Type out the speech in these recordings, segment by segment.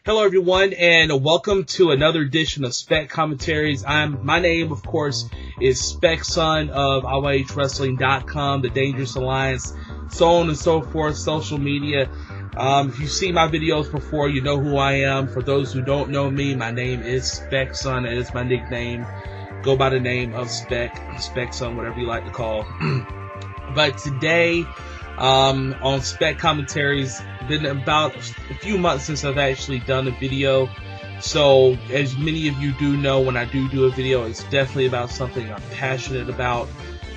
Hello everyone, and welcome to another edition of Spec Commentaries. My name, of course, is Spec Son of RarestWrestling.com, the Dangerous Alliance, so on and so forth, social media. If you've seen my videos before, you know who I am. For those who don't know me, my name is Spec Son. It is my nickname. Go by the name of Spec Son, whatever you like to call. But today, on Spec Commentaries, been about a few months since I've actually done a video. So, as many of you do know, when I do a video, it's definitely about something I'm passionate about.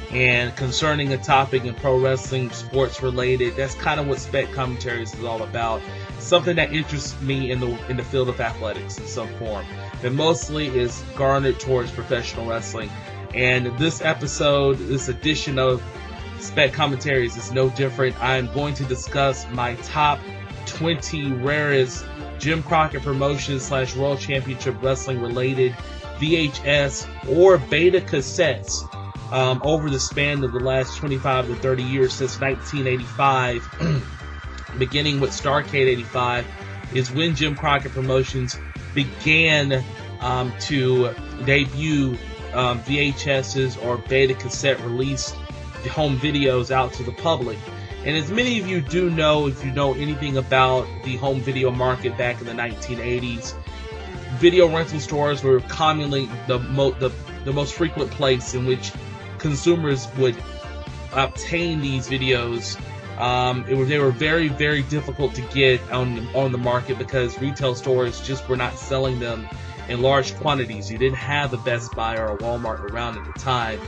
And concerning a topic in pro wrestling, sports related, that's kind of what Spec Commentaries is all about. Something that interests me in the field of athletics in some form. That mostly is garnered towards professional wrestling. And this episode, this edition of Spec Commentaries is no different. I'm going to discuss my top 20 rarest Jim Crockett Promotions / World Championship Wrestling related VHS or beta cassettes over the span of the last 25 to 30 years since 1985. Beginning with Starrcade 85 is when Jim Crockett Promotions began to debut VHSs or beta cassette released home videos out to the public. And as many of you do know, if you know anything about the home video market back in the 1980s, video rental stores were commonly the most frequent place in which consumers would obtain these videos. They were very, very difficult to get on the market because retail stores just were not selling them in large quantities. You didn't have a Best Buy or a Walmart around at the time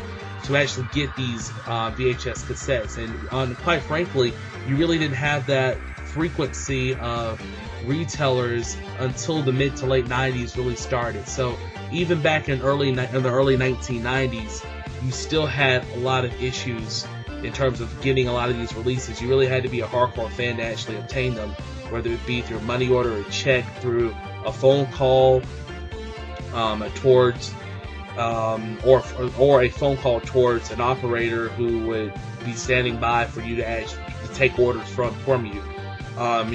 to actually get these VHS cassettes, and quite frankly, you really didn't have that frequency of retailers until the mid to late 90s really started. So even back in the early 1990s, you still had a lot of issues in terms of getting a lot of these releases. You really had to be a hardcore fan to actually obtain them, whether it be through money order, a check, through a phone call towards or a phone call towards an operator who would be standing by for you to actually take orders from you.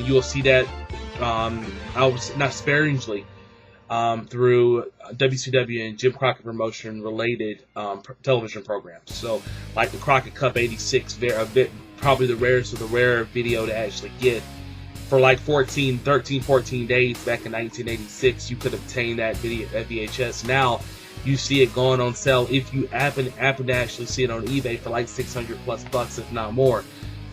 You'll see that not sparingly through WCW and Jim Crockett Promotion related television programs. So like the Crockett Cup 86, probably the rarest of the rare video to actually get. For like 13, 14 days back in 1986, you could obtain that video at VHS. Now you see it going on sale if you happen to actually see it on eBay for like $600+ if not more.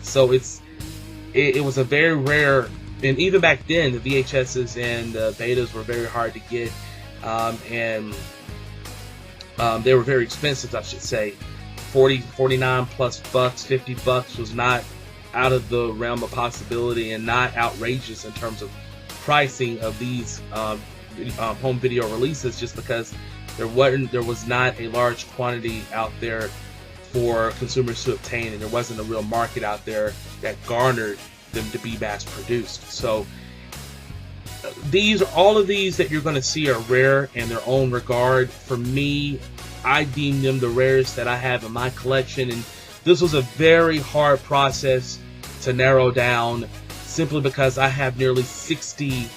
So it was a very rare, and even back then the VHSs and the betas were very hard to get, and they were very expensive, I should say. $49+ bucks, $50 was not out of the realm of possibility and not outrageous in terms of pricing of these home video releases, just because there was not a large quantity out there for consumers to obtain, and there wasn't a real market out there that garnered them to be mass produced. So all of these that you're going to see are rare in their own regard. For me, I deem them the rarest that I have in my collection, and this was a very hard process to narrow down, simply because I have nearly 60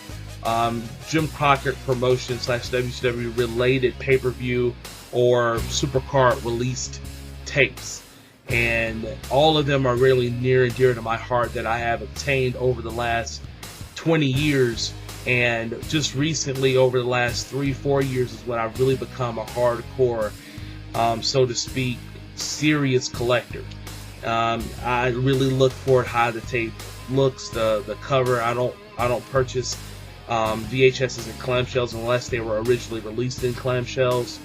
Jim Crockett Promotion / WCW related pay-per-view or supercard released tapes, and all of them are really near and dear to my heart that I have obtained over the last 20 years. And just recently, over the last 3-4 years, is when I've really become a hardcore, so to speak, serious collector. I really look for how the tape looks, the cover. I don't purchase VHSs in clamshells unless they were originally released in clamshells.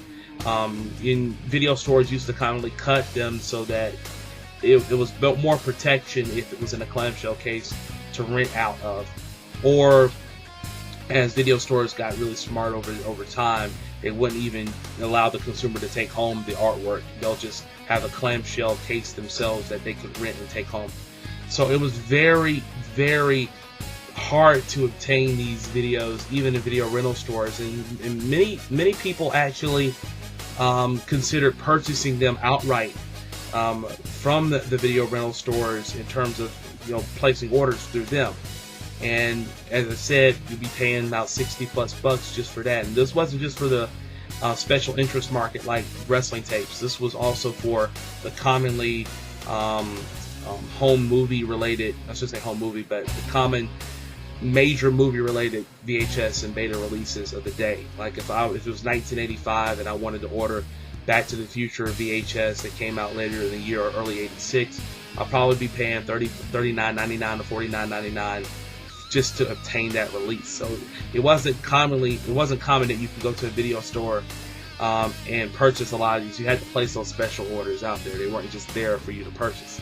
In video stores used to commonly cut them so that it was built more protection if it was in a clamshell case to rent out of. Or as video stores got really smart over time, they wouldn't even allow the consumer to take home the artwork. They'll just have a clamshell case themselves that they could rent and take home. So it was very, very hard to obtain these videos, even in video rental stores, and many people actually considered purchasing them outright from the video rental stores in terms of placing orders through them. And as I said, you'd be paying about 60 plus bucks just for that. And this wasn't just for the special interest market like wrestling tapes. This was also for the commonly home movie related, I should say home movie, but the common major movie related VHS and beta releases of the day. Like if it was 1985 and I wanted to order Back to the Future VHS that came out later in the year or early 86, I'll probably be paying $39.99 to $49.99 just to obtain that release. So it wasn't common that you could go to a video store and purchase a lot of these. You had to place those special orders out there. They weren't just there for you to purchase.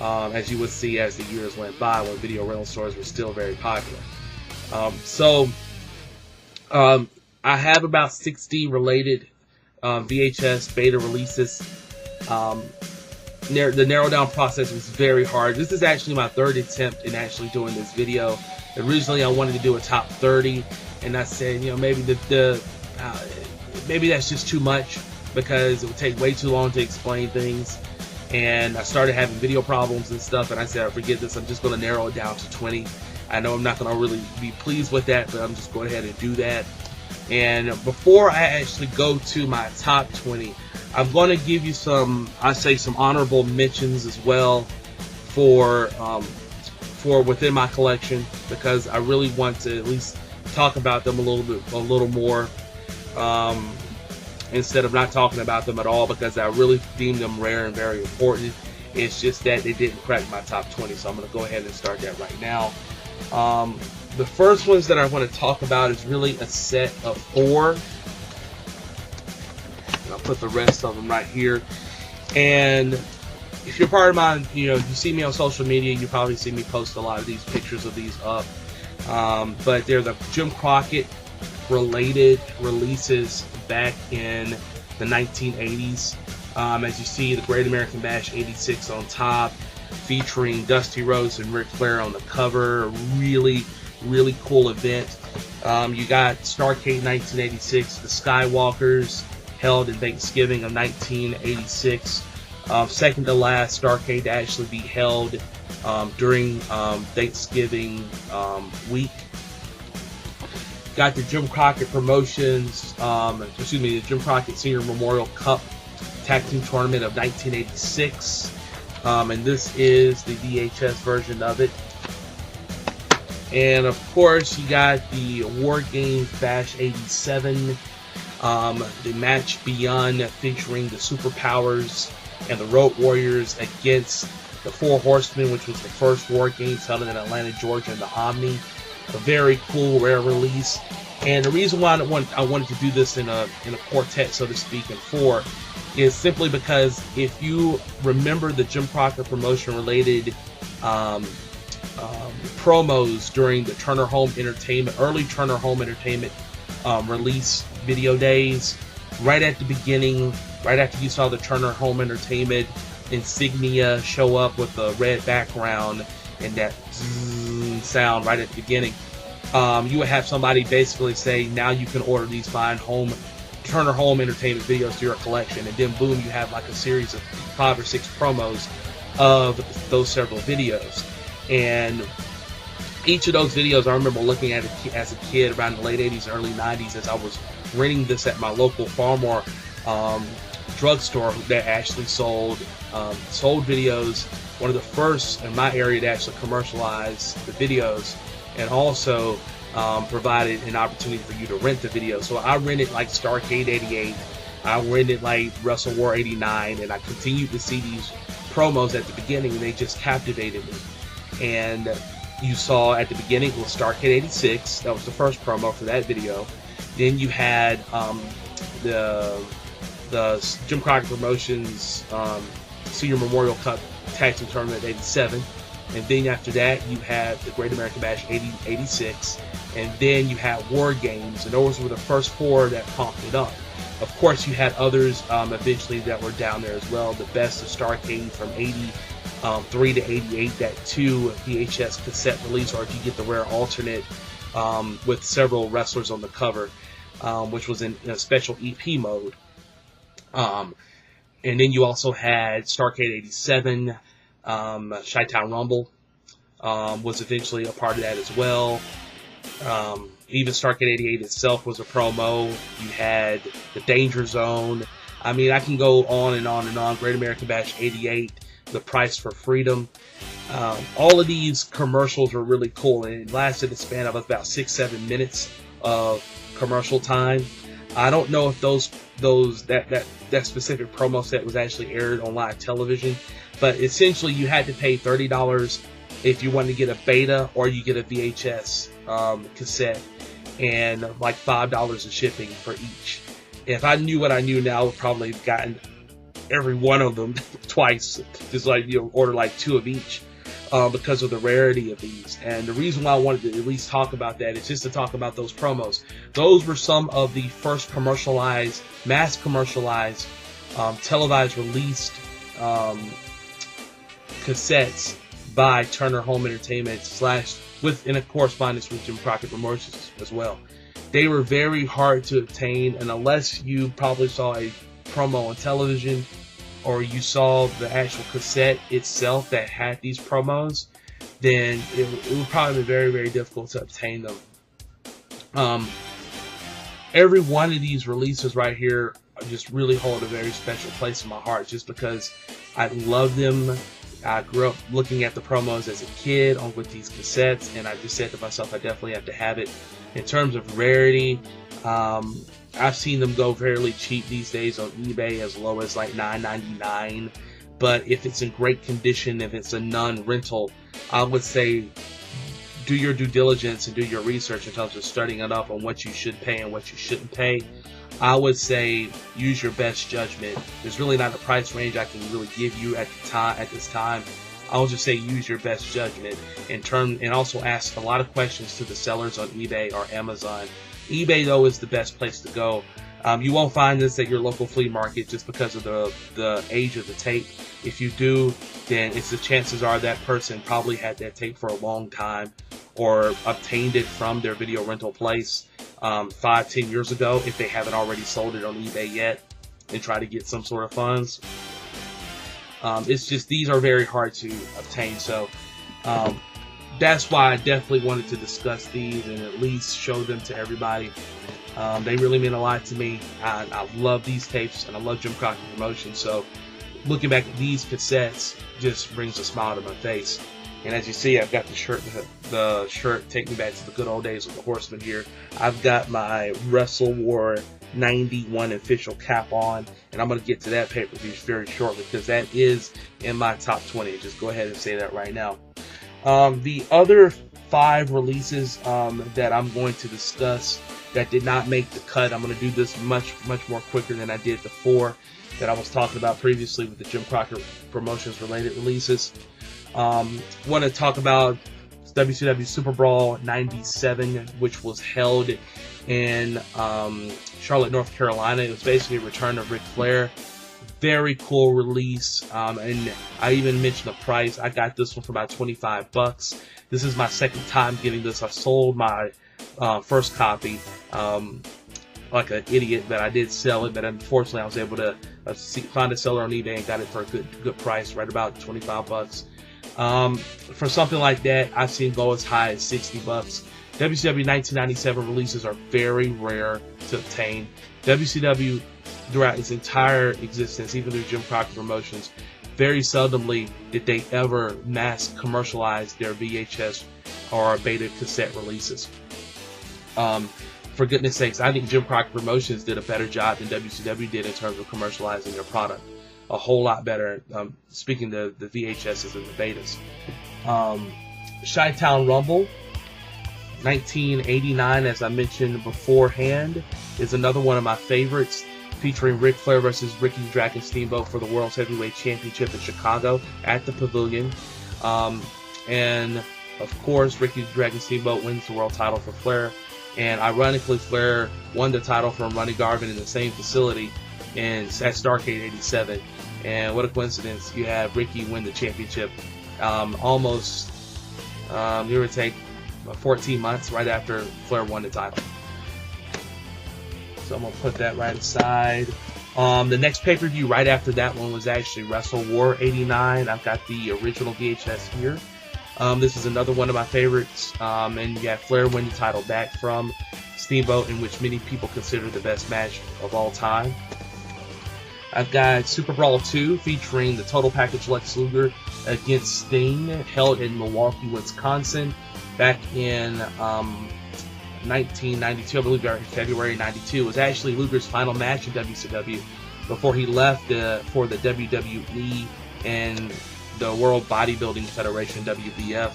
As you would see as the years went by when video rental stores were still very popular. I have about 60 related VHS beta releases. The narrow down process was very hard. This is actually my third attempt in actually doing this video. Originally, I wanted to do a top 30, and I said, you know, maybe maybe that's just too much because it would take way too long to explain things. And I started having video problems and stuff, and I said, forget this, I'm just going to narrow it down to 20. I know I'm not going to really be pleased with that, but I'm just going ahead and do that. And before I actually go to my top 20, I'm going to give you some honorable mentions as well for within my collection, because I really want to at least talk about them a little more, instead of not talking about them at all, because I really deem them rare and very important. It's just that they didn't crack my top 20, so I'm going to go ahead and start that right now. The first ones that I want to talk about is really a set of 4. And I'll put the rest of them right here. And if you're part of my, you see me on social media, you probably see me post a lot of these pictures of these up. But they're the Jim Crockett related releases back in the 1980s. As you see, the Great American Bash 86 on top, featuring Dusty Rhodes and Ric Flair on the cover. Really cool event. You got Starrcade 1986, the Skywalkers, held in Thanksgiving of 1986. Second to last Starrcade to actually be held during Thanksgiving week. Got the Jim Crockett Promotions, the Jim Crockett Senior Memorial Cup Tag Team Tournament of 1986. And this is the VHS version of it. And of course, you got the War Games Bash 87, the Match Beyond featuring the Superpowers and the Road Warriors against the Four Horsemen, which was the first War Games held in Atlanta, Georgia, in the Omni. A very cool, rare release. And the reason why I wanted to do this in a quartet, so to speak, in 4, is simply because if you remember the Jim Crockett promotion related promos during the Turner Home Entertainment, early Turner Home Entertainment release video days, right at the beginning, right after you saw the Turner Home Entertainment insignia show up with the red background and that sound right at the beginning, you would have somebody basically say, now you can order these fine Turner Home Entertainment videos to your collection, and then boom, you have like a series of 5 or 6 promos of those several videos. And each of those videos, I remember looking at it as a kid around the late 80s, early 90s, as I was renting this at my local Farmore drugstore that actually sold videos. One of the first in my area to actually commercialize the videos, and also provided an opportunity for you to rent the video. So I rented like Starrcade 88, I rented like Wrestle War 89, and I continued to see these promos at the beginning, and they just captivated me. And you saw at the beginning with Starrcade 86, that was the first promo for that video. Then you had the Jim Crockett Promotions Senior Memorial Cup Tag Team Tournament 87. And then after that, you had the Great American Bash 86. And then you had War Games. And those were the first 4 that popped it up. Of course, you had others eventually that were down there as well. The Best of Starrcade from 83 to 88, that 2 VHS cassette release, or if you get the rare alternate with several wrestlers on the cover, which was in a special EP mode. And then you also had Starrcade 87, Chi-Town Rumble, was eventually a part of that as well. Even Starrcade 88 itself was a promo. You had the Danger Zone. I mean, I can go on and on and on. Great American Bash 88, The Price for Freedom. All of these commercials were really cool, and it lasted a span of about 6-7 minutes of commercial time. I don't know if that specific promo set was actually aired on live television, but essentially you had to pay $30 if you wanted to get a beta or you get a VHS cassette, and like $5 of shipping for each. If I knew what I knew now, I would probably have gotten every one of them twice, just like, you know, order like 2 of each, because of the rarity of these. And the reason why I wanted to at least talk about that is just to talk about those promos. Those were some of the first commercialized, mass commercialized, televised released cassettes by Turner Home Entertainment with in a correspondence with Jim Crockett Promotions as well. They were very hard to obtain, and unless you probably saw a promo on television or you saw the actual cassette itself that had these promos, then it would probably be very, very difficult to obtain them. Every one of these releases right here just really hold a very special place in my heart, just because I love them. I grew up looking at the promos as a kid with these cassettes, and I just said to myself, I definitely have to have it. In terms of rarity, I've seen them go fairly cheap these days on eBay, as low as like $9.99. But if it's in great condition, if it's a non-rental, I would say do your due diligence and do your research in terms of studying it up on what you should pay and what you shouldn't pay. I would say use your best judgment. There's really not a price range I can really give you at this time. I'll just say use your best judgment and also ask a lot of questions to the sellers on eBay or Amazon. eBay, though, is the best place to go. You won't find this at your local flea market just because of the age of the tape. If you do, then the chances are that person probably had that tape for a long time or obtained it from their video rental place 5-10 years ago, if they haven't already sold it on eBay yet and try to get some sort of funds. It's just, these are very hard to obtain, so that's why I definitely wanted to discuss these and at least show them to everybody. They really mean a lot to me. I love these tapes, and I love Jim Crockett Promotions, so looking back at these cassettes just brings a smile to my face. And as you see, I've got the shirt Take Me Back to the Good Old Days with the Horseman here. I've got my Wrestle War 91 official cap on, and I'm going to get to that pay-per-view very shortly because that is in my top 20. Just go ahead and say that right now. The other 5 releases that I'm going to discuss that did not make the cut, I'm going to do this much more quicker than I did the 4 that I was talking about previously with the Jim Crockett Promotions related releases. Want to talk about WCW Super Brawl 97, which was held in Charlotte, North Carolina. It was basically a return of Ric Flair. Very cool release, and I even mentioned the price. I got this one for about $25. This is my second time getting this. I sold my first copy like an idiot, but I did sell it. But unfortunately, I was able to find a seller on eBay and got it for a good price, right about $25. For something like that, I've seen go as high as $60. WCW 1997 releases are very rare to obtain. WCW, throughout its entire existence, even through Jim Crockett Promotions, very seldomly did they ever mass commercialize their VHS or beta cassette releases. For goodness sakes, I think Jim Crockett Promotions did a better job than WCW did in terms of commercializing their product. A whole lot better, speaking to the VHSs and the betas. Chi-Town Rumble 1989, as I mentioned beforehand, is another one of my favorites, featuring Ric Flair versus Ricky the Dragon Steamboat for the World's Heavyweight Championship in Chicago at the Pavilion. And of course, Ricky the Dragon Steamboat wins the world title for Flair. And ironically, Flair won the title from Ronnie Garvin in the same facility at Starrcade 87. And what a coincidence, you have Ricky win the championship almost, give or take, 14 months right after Flair won the title. So I'm going to put that right aside. The next pay-per-view right after that one was actually Wrestle War 89. I've got the original VHS here. This is another one of my favorites. And you have Flair win the title back from Steamboat, in which many people consider the best match of all time. I've got Super Brawl 2 featuring the Total Package Lex Luger against Sting, held in Milwaukee, Wisconsin, back in 1992, I believe, February 92. It was actually Luger's final match in WCW before he left for the WWE and the World Bodybuilding Federation, WBF.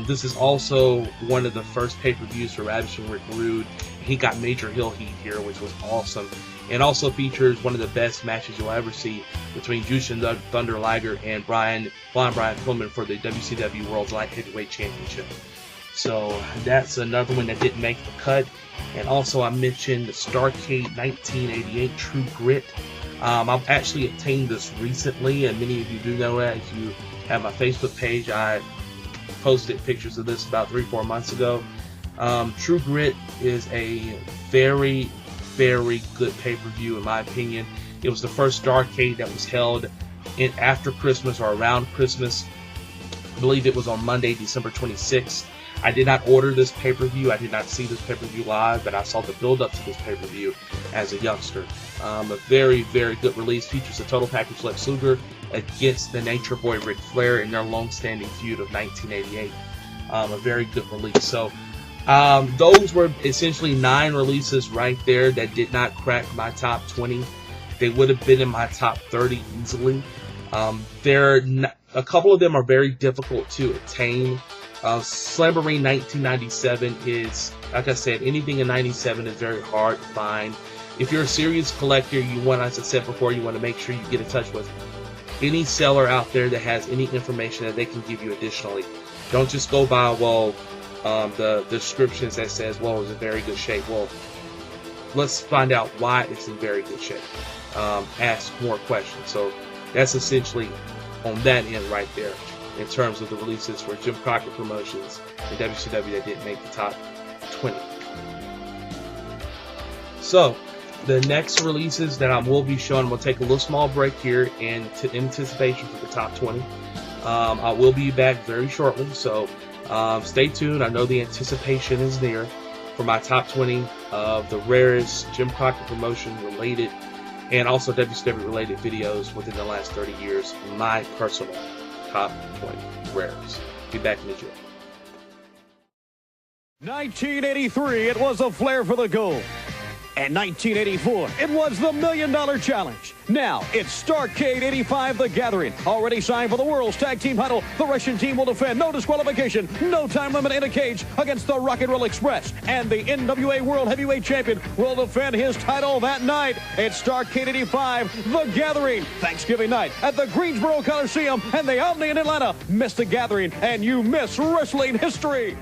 This is also one of the first pay-per-views for Ravishing Rick Rude. He got major heel heat here, which was awesome. And also features one of the best matches you'll ever see between Jushin Thunder Liger and Brian Pillman for the WCW World Light Heavyweight Championship. So that's another one that didn't make the cut. And also I mentioned the Starrcade 1988 True Grit. I've actually obtained this recently, and many of you do know that. If you have my Facebook page, I posted pictures of this about 3-4 months ago. True Grit is a very, very good pay-per-view in my opinion. It was the first Starrcade that was held after Christmas or around Christmas. I believe it was on Monday, December 26th. I did not order this pay-per-view. I did not see this pay-per-view live, but I saw the build-up to this pay-per-view as a youngster. A very, very good release. Features the Total Package Lex Luger against the Nature Boy Ric Flair in their long-standing feud of 1988. A very good release. So those were essentially 9 releases right there that did not crack my top 20. They would have been in my top 30 easily. A couple of them are very difficult to attain. Slamboree 1997 is, like I said, anything in 97 is very hard to find. If you're a serious collector, you want, as I said before, you want to make sure you get in touch with any seller out there that has any information that they can give you additionally. Don't just go by, the descriptions that says, well, it's in very good shape. Well, let's find out why it's in very good shape. Ask more questions. So that's essentially on that end right there in terms of the releases for Jim Crockett Promotions and WCW that didn't make the top 20. So the next releases that I will be showing, we'll take a little small break here in anticipation for the top 20. I will be back very shortly, so stay tuned. I know the anticipation is there for my top 20 of the rarest Jim Crockett Promotion related and also WCW related videos within the last 30 years. My personal top 20 rarest. Be back in the gym. 1983, it was a Flair for the gold. And 1984, it was the $1 Million Challenge. Now, it's Starrcade 85 The Gathering. Already signed for the World's Tag Team title. The Russian team will defend, no disqualification, no time limit in a cage against the Rock and Roll Express. And the NWA World Heavyweight Champion will defend his title that night. It's Starrcade 85 The Gathering. Thanksgiving night at the Greensboro Coliseum and the Omni in Atlanta. Miss The Gathering and you miss wrestling history.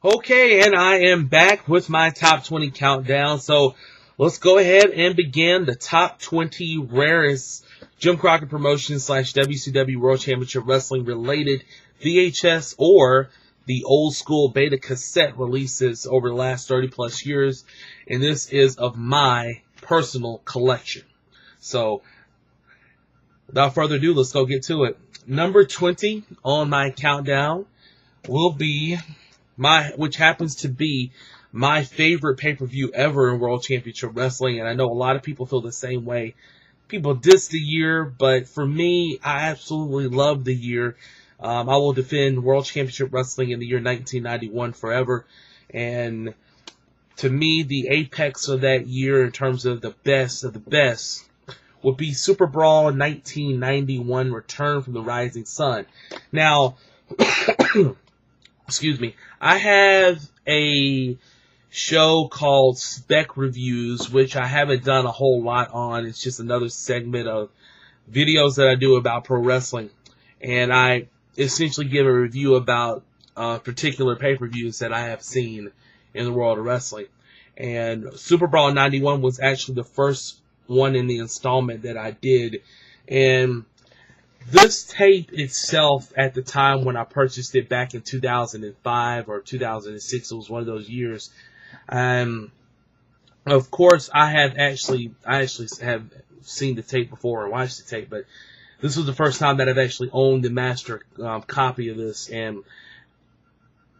Okay, and I am back with my top 20 countdown. So let's go ahead and begin the top 20 rarest Jim Crockett Promotions / WCW World Championship Wrestling related VHS or the old school beta cassette releases over the last 30 plus years. And this is of my personal collection. So without further ado, let's go get to it. Number 20 on my countdown will be which happens to be my favorite pay-per-view ever in World Championship Wrestling, and I know a lot of people feel the same way. People diss the year, but for me, I absolutely love the year. I will defend World Championship Wrestling in the year 1991 forever, and to me, the apex of that year in terms of the best of the best would be Super Brawl 1991 Return from the Rising Sun. Now, excuse me, I have a show called Spec Reviews, which I haven't done a whole lot on. It's just another segment of videos that I do about pro wrestling. And I essentially give a review about particular pay-per-views that I have seen in the world of wrestling. And Super Brawl 91 was actually the first one in the installment that I did. And this tape itself, at the time when I purchased it back in 2005 or 2006, it was one of those years. Of course, I actually have seen the tape before or watched the tape, but this was the first time that I've actually owned the master copy of this, and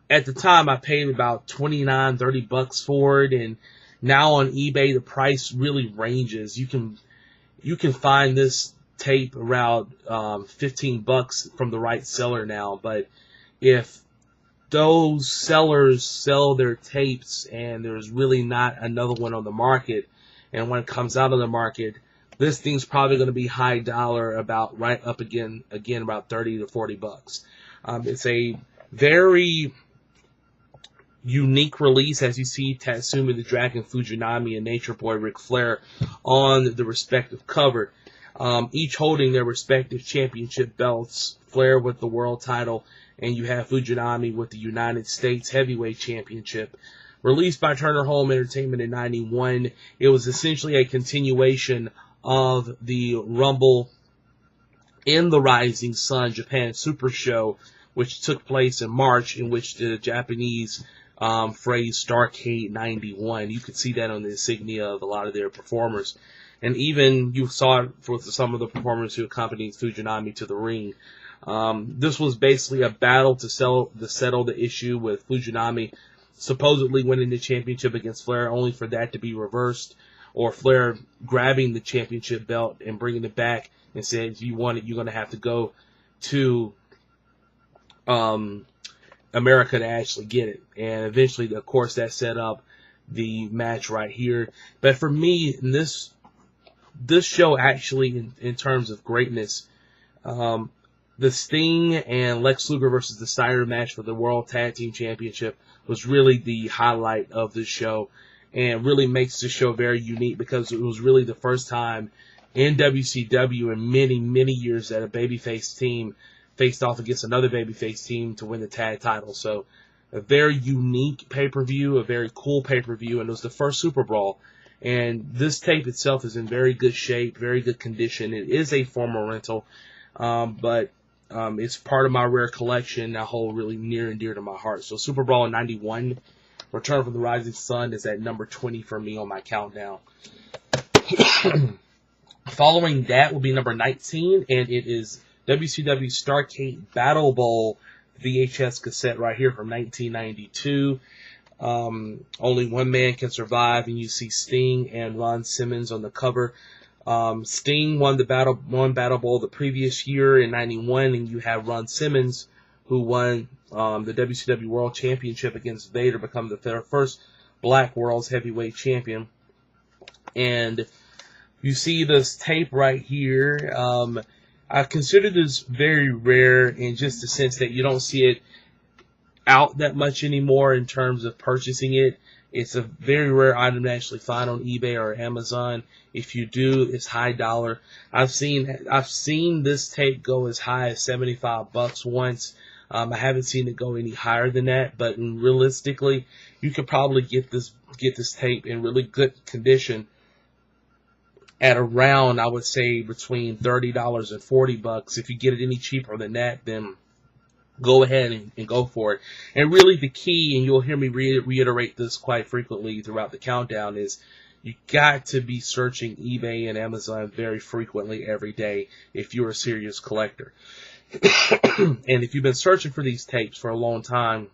at the time I paid about $29-30 for it, and now on eBay the price really ranges. You can find this tape around $15 from the right seller now, but if those sellers sell their tapes and there's really not another one on the market, and when it comes out of the market, this thing's probably going to be high dollar, about right up again about $30 to $40. It's a very unique release, as you see Tatsumi the Dragon Fujinami and Nature Boy Ric Flair on the respective cover, each holding their respective championship belts. Flair with the world title, and you have Fujinami with the United States Heavyweight Championship. Released by Turner Home Entertainment in '91, it was essentially a continuation of the Rumble in the Rising Sun Japan Super Show, which took place in March, in which the Japanese phrase Starrcade 91. You could see that on the insignia of a lot of their performers. And even you saw it for some of the performers who accompanied Fujinami to the ring. This was basically a battle to settle the issue with Fujinami supposedly winning the championship against Flair, only for that to be reversed, or Flair grabbing the championship belt and bringing it back and said, if you want it, you're going to have to go to America to actually get it. And eventually, of course, that set up the match right here. But for me, this show actually, in terms of greatness, the Sting and Lex Luger versus the Steiner match for the World Tag Team Championship was really the highlight of the show, and really makes the show very unique because it was really the first time in WCW in many, many years that a babyface team faced off against another babyface team to win the tag title. So a very unique pay-per-view, a very cool pay-per-view, and it was the first Super Brawl. And this tape itself is in very good shape, very good condition. It is a former rental, but it's part of my rare collection. I hold really near and dear to my heart. So Super Brawl in '91, Return from the Rising Sun is at number 20 for me on my countdown. Following that will be number 19, and it is WCW Starrcade Battle Bowl VHS cassette right here from 1992. Only one man can survive, and you see Sting and Ron Simmons on the cover. Sting won Battle Bowl the previous year in '91, and you have Ron Simmons, who won the WCW World Championship against Vader, become the first Black World's Heavyweight Champion. And you see this tape right here. I consider this very rare in just the sense that you don't see it out that much anymore in terms of purchasing it. It's a very rare item to actually find on eBay or Amazon. If you do, it's high dollar. I've seen this tape go as high as $75 once. I haven't seen it go any higher than that, but realistically, you could probably get this tape in really good condition at around, I would say, between $30 and $40. If you get it any cheaper than that, then go ahead and go for it. And really the key, and you'll hear me reiterate this quite frequently throughout the countdown, is you got to be searching eBay and Amazon very frequently every day if you're a serious collector. And if you've been searching for these tapes for a long time,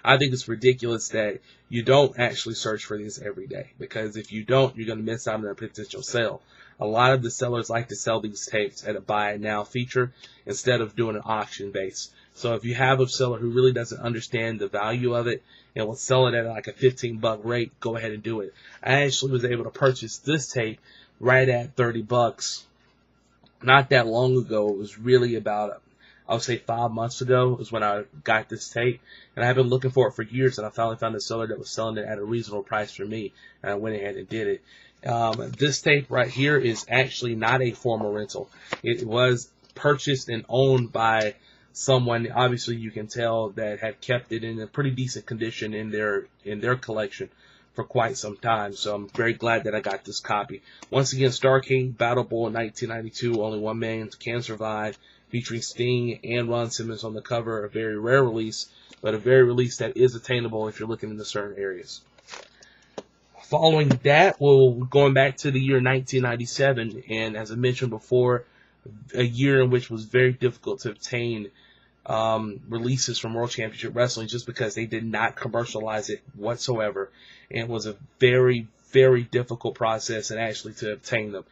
I think it's ridiculous that you don't actually search for these every day, because if you don't, you're going to miss out on a potential sale. A lot of the sellers like to sell these tapes at a buy it now feature instead of doing an auction base. So if you have a seller who really doesn't understand the value of it and will sell it at like a $15 rate, go ahead and do it. I actually was able to purchase this tape right at $30 not that long ago. It was really about, I would say 5 months ago is when I got this tape, and I've been looking for it for years, and I finally found a seller that was selling it at a reasonable price for me, and I went ahead and did it. This tape right here is actually not a former rental. It was purchased and owned by someone, obviously you can tell, that had kept it in a pretty decent condition in their collection for quite some time. So I'm very glad that I got this copy. Once again, Starrcade Battle Bowl in 1992, Only One Man Can Survive, featuring Sting and Ron Simmons on the cover. A very rare release, but a very release that is attainable if you're looking into certain areas. Following that, we're going back to the year 1997, and as I mentioned before, a year in which was very difficult to obtain releases from World Championship Wrestling, just because they did not commercialize it whatsoever, and it was a very, very difficult process and actually to obtain them.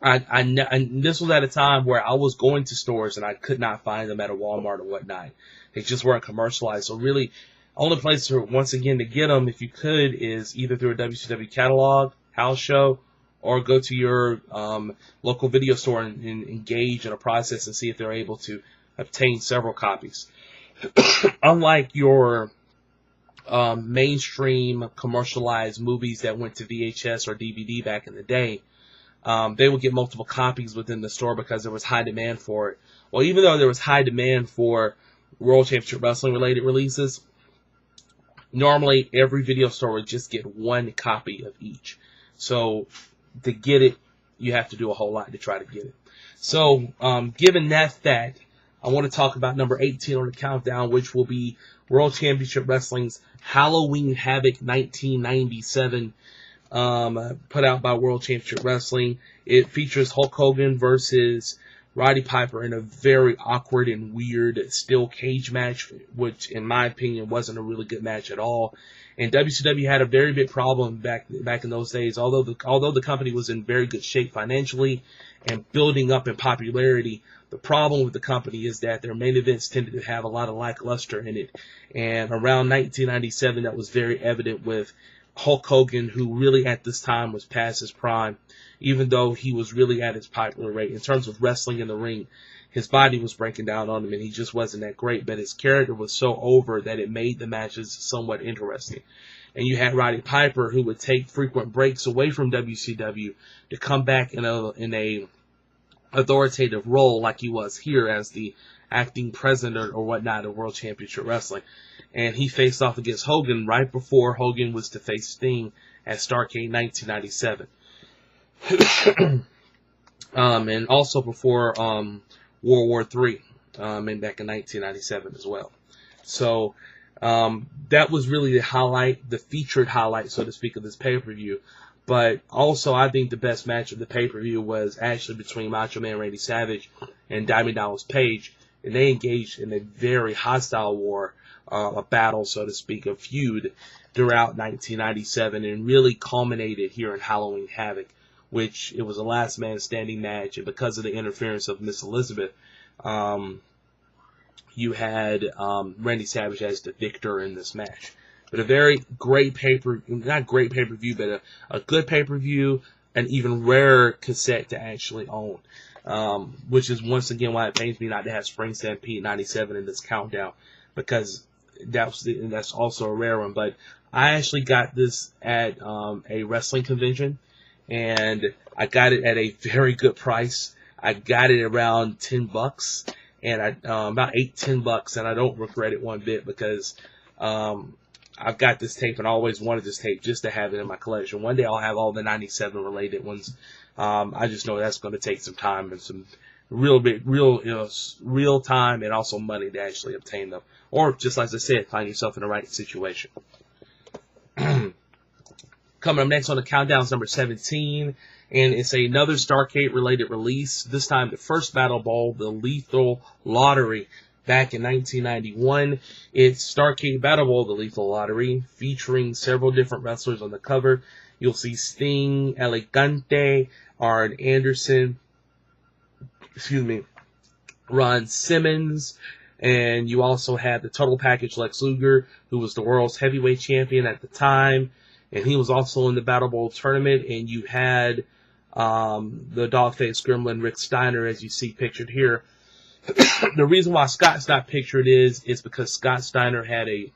And this was at a time where I was going to stores and I could not find them at a Walmart or whatnot. They just weren't commercialized. So really, only place for, once again, to get them, if you could, is either through a WCW catalog, house show, or go to your local video store and engage in a process and see if they're able to obtain several copies. Unlike your mainstream commercialized movies that went to VHS or DVD back in the day, they would get multiple copies within the store because there was high demand for it. Well, even though there was high demand for World Championship Wrestling related releases, normally every video store would just get one copy of each. So to get it, you have to do a whole lot to try to get it. So given that fact, I want to talk about number 18 on the countdown, which will be World Championship Wrestling's Halloween Havoc 1997, put out by World Championship Wrestling. It features Hulk Hogan versus Roddy Piper in a very awkward and weird steel cage match, which in my opinion wasn't a really good match at all. And WCW had a very big problem back in those days. Although the company was in very good shape financially and building up in popularity, the problem with the company is that their main events tended to have a lot of lackluster in it. And around 1997, that was very evident with Hulk Hogan, who really at this time was past his prime, even though he was really at his popular rate. In terms of wrestling in the ring, his body was breaking down on him and he just wasn't that great, but his character was so over that it made the matches somewhat interesting. And you had Roddy Piper, who would take frequent breaks away from WCW to come back in a authoritative role like he was here as the acting president or whatnot of World Championship Wrestling. And he faced off against Hogan right before Hogan was to face Sting at Starrcade 1997. And also before World War III, and back in 1997 as well. So that was really the highlight, the featured highlight, so to speak, of this pay-per-view. But also, I think the best match of the pay-per-view was actually between Macho Man Randy Savage and Diamond Dallas Page, and they engaged in a very hostile war, a battle, so to speak, a feud throughout 1997, and really culminated here in Halloween Havoc, which it was a last man standing match, and because of the interference of Miss Elizabeth, you had Randy Savage as the victor in this match. But a very great not great pay-per-view, but a good pay-per-view, an even rarer cassette to actually own. Which is once again why it pains me not to have Spring Stampede 97 in this countdown, because that's also a rare one. But I actually got this at a wrestling convention, and I got it at a very good price. I got it around $10, and about $8-10, and I don't regret it one bit because I've got this tape and I always wanted this tape just to have it in my collection. One day I'll have all the 97 related ones. I just know that's going to take some time and some real time and also money to actually obtain them. Or just like I said, find yourself in the right situation. Coming up next on the countdown is number 17, and it's another Starrcade related release. This time the first Battle Bowl, the Lethal Lottery, back in 1991. It's Starrcade Battle Bowl, the Lethal Lottery, featuring several different wrestlers on the cover. You'll see Sting, Elegante, Arn Anderson, Ron Simmons, and you also had the Total Package Lex Luger, who was the world's heavyweight champion at the time, and he was also in the Battle Bowl tournament. And you had the Dogface Gremlin Rick Steiner, as you see pictured here. The reason why Scott's not pictured is because Scott Steiner had a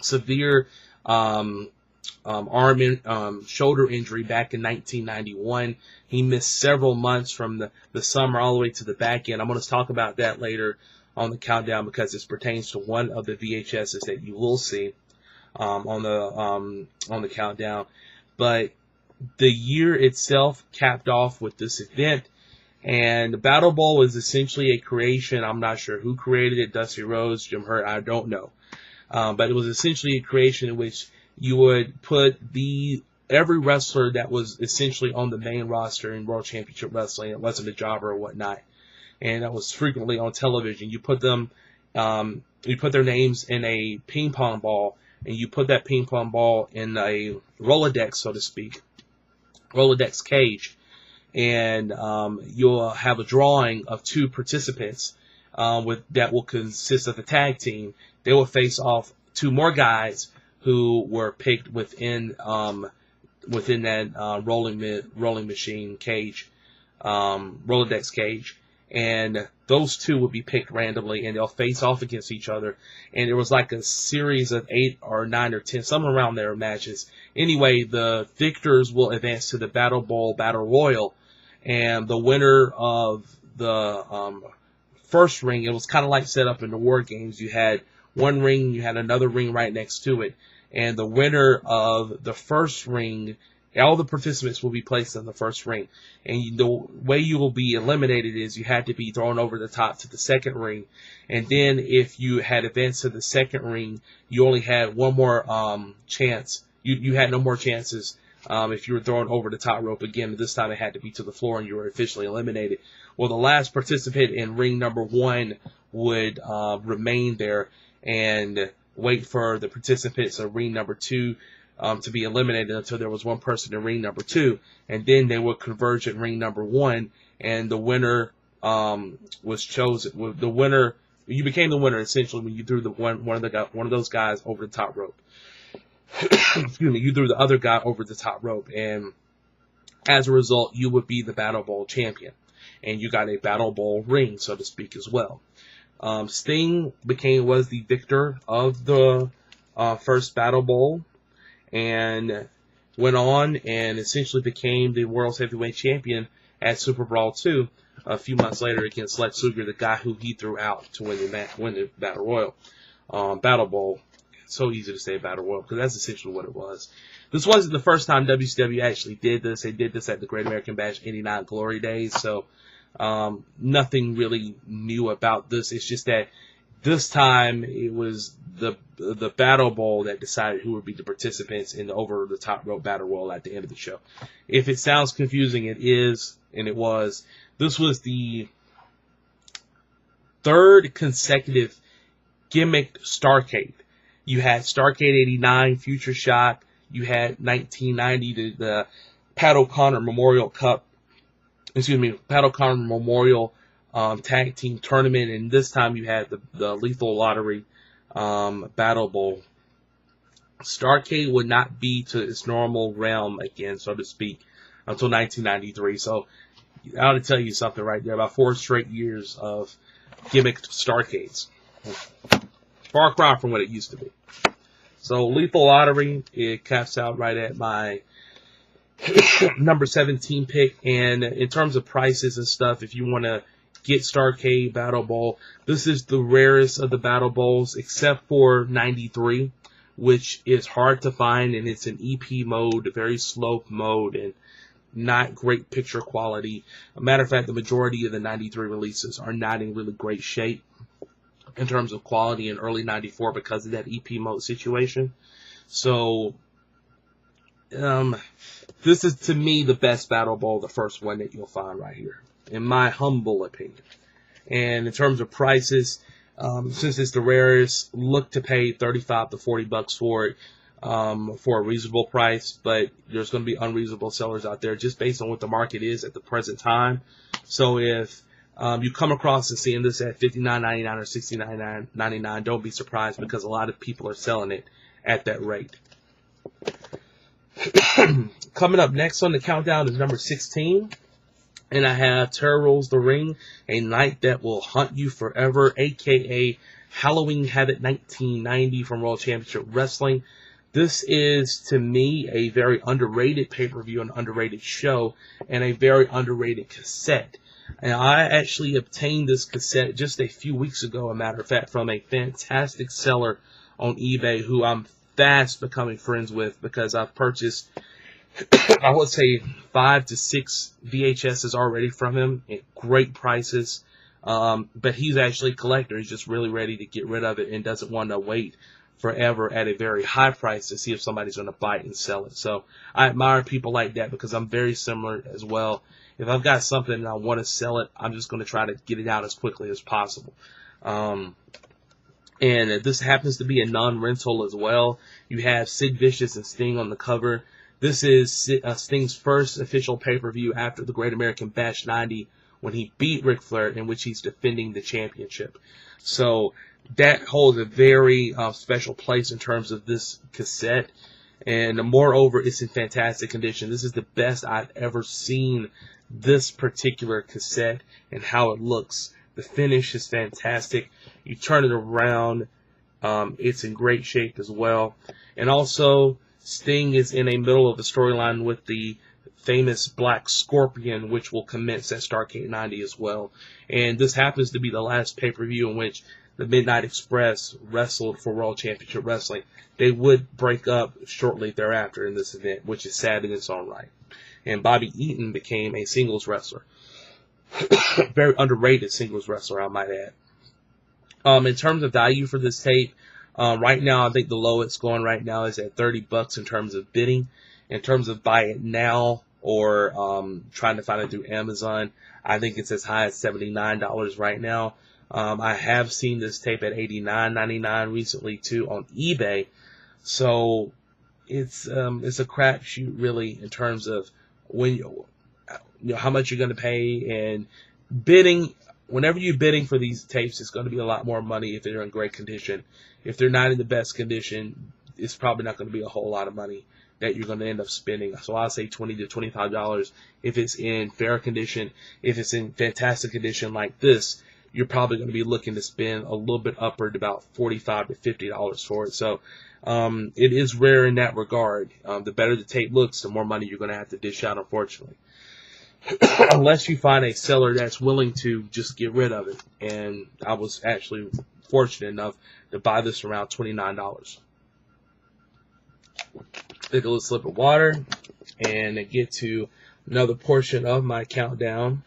severe arm and shoulder injury back in 1991. He missed several months from the summer all the way to the back end. I'm going to talk about that later on the countdown because this pertains to one of the VHSs that you will see on the countdown. But the year itself capped off with this event. And the Battle Bowl is essentially a creation. I'm not sure who created it, Dusty Rhodes, Jim Hurt, I don't know. But it was essentially a creation in which you would put the every wrestler that was essentially on the main roster in World Championship Wrestling. It wasn't a jobber or whatnot. And that was frequently on television. You put them, you put their names in a ping pong ball, and you put that ping pong ball in a Rolodex, so to speak, Rolodex cage, and you'll have a drawing of 2 participants that will consist of the tag team. They will face off 2 more guys who were picked within that rolling machine cage, Rolodex cage. And those 2 would be picked randomly, and they'll face off against each other. And it was like a series of 8 or 9 or 10, somewhere around there, matches. Anyway, the victors will advance to the Battle Bowl Battle Royal, and the winner of the first ring, it was kind of like set up in the War Games. You had one ring, you had another ring right next to it, and the winner of the first ring, all the participants will be placed in the first ring. And the way you will be eliminated is you had to be thrown over the top to the second ring. And then if you had advanced to the second ring, you only had one more chance. You had no more chances if you were thrown over the top rope again. This time it had to be to the floor, and you were officially eliminated. Well, the last participant in ring number 1 would remain there and wait for the participants in ring number 2 to be eliminated until there was one person in ring number 2, and then they would converge in ring number 1, and the winner was chosen. The winner, you became the winner essentially when you threw one of those guys over the top rope. Excuse me, you threw the other guy over the top rope, and as a result, you would be the Battle Bowl champion, and you got a Battle Bowl ring, so to speak, as well. Sting was the victor of the first Battle Bowl, and went on and essentially became the World's Heavyweight Champion at Super Brawl 2 a few months later against Lex Luger, the guy who he threw out to win the Battle Royal. Battle Bowl. It's so easy to say Battle Royal because that's essentially what it was. This wasn't the first time WCW actually did this. They did this at the Great American Bash 89 Glory Days, so nothing really new about this. It's just that this time it was the Battle Bowl that decided who would be the participants in the over-the-top rope Battle Royal at the end of the show. If it sounds confusing, it is, and it was. This was the 3rd consecutive gimmicked Starrcade. You had Starrcade 89, Future Shock. You had 1990, the Pat O'Connor Memorial Cup. Pat O'Connor Memorial Tag Team Tournament, and this time you had the Lethal Lottery Battle Bowl. Starrcade would not be to its normal realm again, so to speak, until 1993. So I ought to tell you something right there. About 4 straight years of gimmicked Starrcades. Far cry from what it used to be. So Lethal Lottery, it caps out right at my number 17 pick. And in terms of prices and stuff, if you want to get Starrcade Battle Bowl, this is the rarest of the Battle Bowls, except for 93, which is hard to find, and it's an EP mode, very slow mode, and not great picture quality. A matter of fact, the majority of the 93 releases are not in really great shape in terms of quality in early 94 because of that EP mode situation. So this is, to me, the best Battle Bowl, the first one that you'll find right here, in my humble opinion. And in terms of prices, since it's the rarest, look to pay $35 to $40 for it for a reasonable price. But there's going to be unreasonable sellers out there just based on what the market is at the present time. So if you come across and seeing this at $59.99 or $69.99, don't be surprised because a lot of people are selling it at that rate. Coming up next on the countdown is number 16. And I have Terror Rules the Ring, a night that will haunt you forever, a.k.a. Halloween Havoc 1990 from World Championship Wrestling. This is, to me, a very underrated pay-per-view, an underrated show, and a very underrated cassette. And I actually obtained this cassette just a few weeks ago, a matter of fact, from a fantastic seller on eBay who I'm fast becoming friends with because I've purchased, I would say, 5 to 6 VHSs already from him at great prices. But he's actually a collector. He's just really ready to get rid of it and doesn't want to wait forever at a very high price to see if somebody's going to buy it and sell it. So I admire people like that because I'm very similar as well. If I've got something and I want to sell it, I'm just going to try to get it out as quickly as possible. And this happens to be a non-rental as well. You have Sid Vicious and Sting on the cover. This is Sting's first official pay-per-view after the Great American Bash 90 when he beat Ric Flair, in which he's defending the championship. So that holds a very special place in terms of this cassette. And moreover, it's in fantastic condition. This is the best I've ever seen this particular cassette and how it looks. The finish is fantastic. You turn it around, it's in great shape as well. And also, Sting is in a middle of the storyline with the famous Black Scorpion, which will commence at Starrcade 90 as well. And this happens to be the last pay-per-view in which the Midnight Express wrestled for World Championship Wrestling. They would break up shortly thereafter in this event, which is sad in its own right. And Bobby Eaton became a singles wrestler. Very underrated singles wrestler, I might add. In terms of value for this tape, right now, I think the lowest going right now is at $30 in terms of bidding. In terms of buy it now or trying to find it through Amazon, I think it's as high as $79 right now. I have seen this tape at $89.99 recently too on eBay. So it's a crapshoot really in terms of when you know how much you're going to pay, and bidding. Whenever you're bidding for these tapes, it's going to be a lot more money if they're in great condition. If they're not in the best condition, it's probably not going to be a whole lot of money that you're going to end up spending. So I'll say $20 to $25 if it's in fair condition. If it's in fantastic condition like this, you're probably going to be looking to spend a little bit upward, about $45 to $50 for it. So it is rare in that regard. The better the tape looks, the more money you're going to have to dish out, unfortunately. Unless you find a seller that's willing to just get rid of it. And I was actually fortunate enough to buy this around $29. Take a little sip of water and get to another portion of my countdown.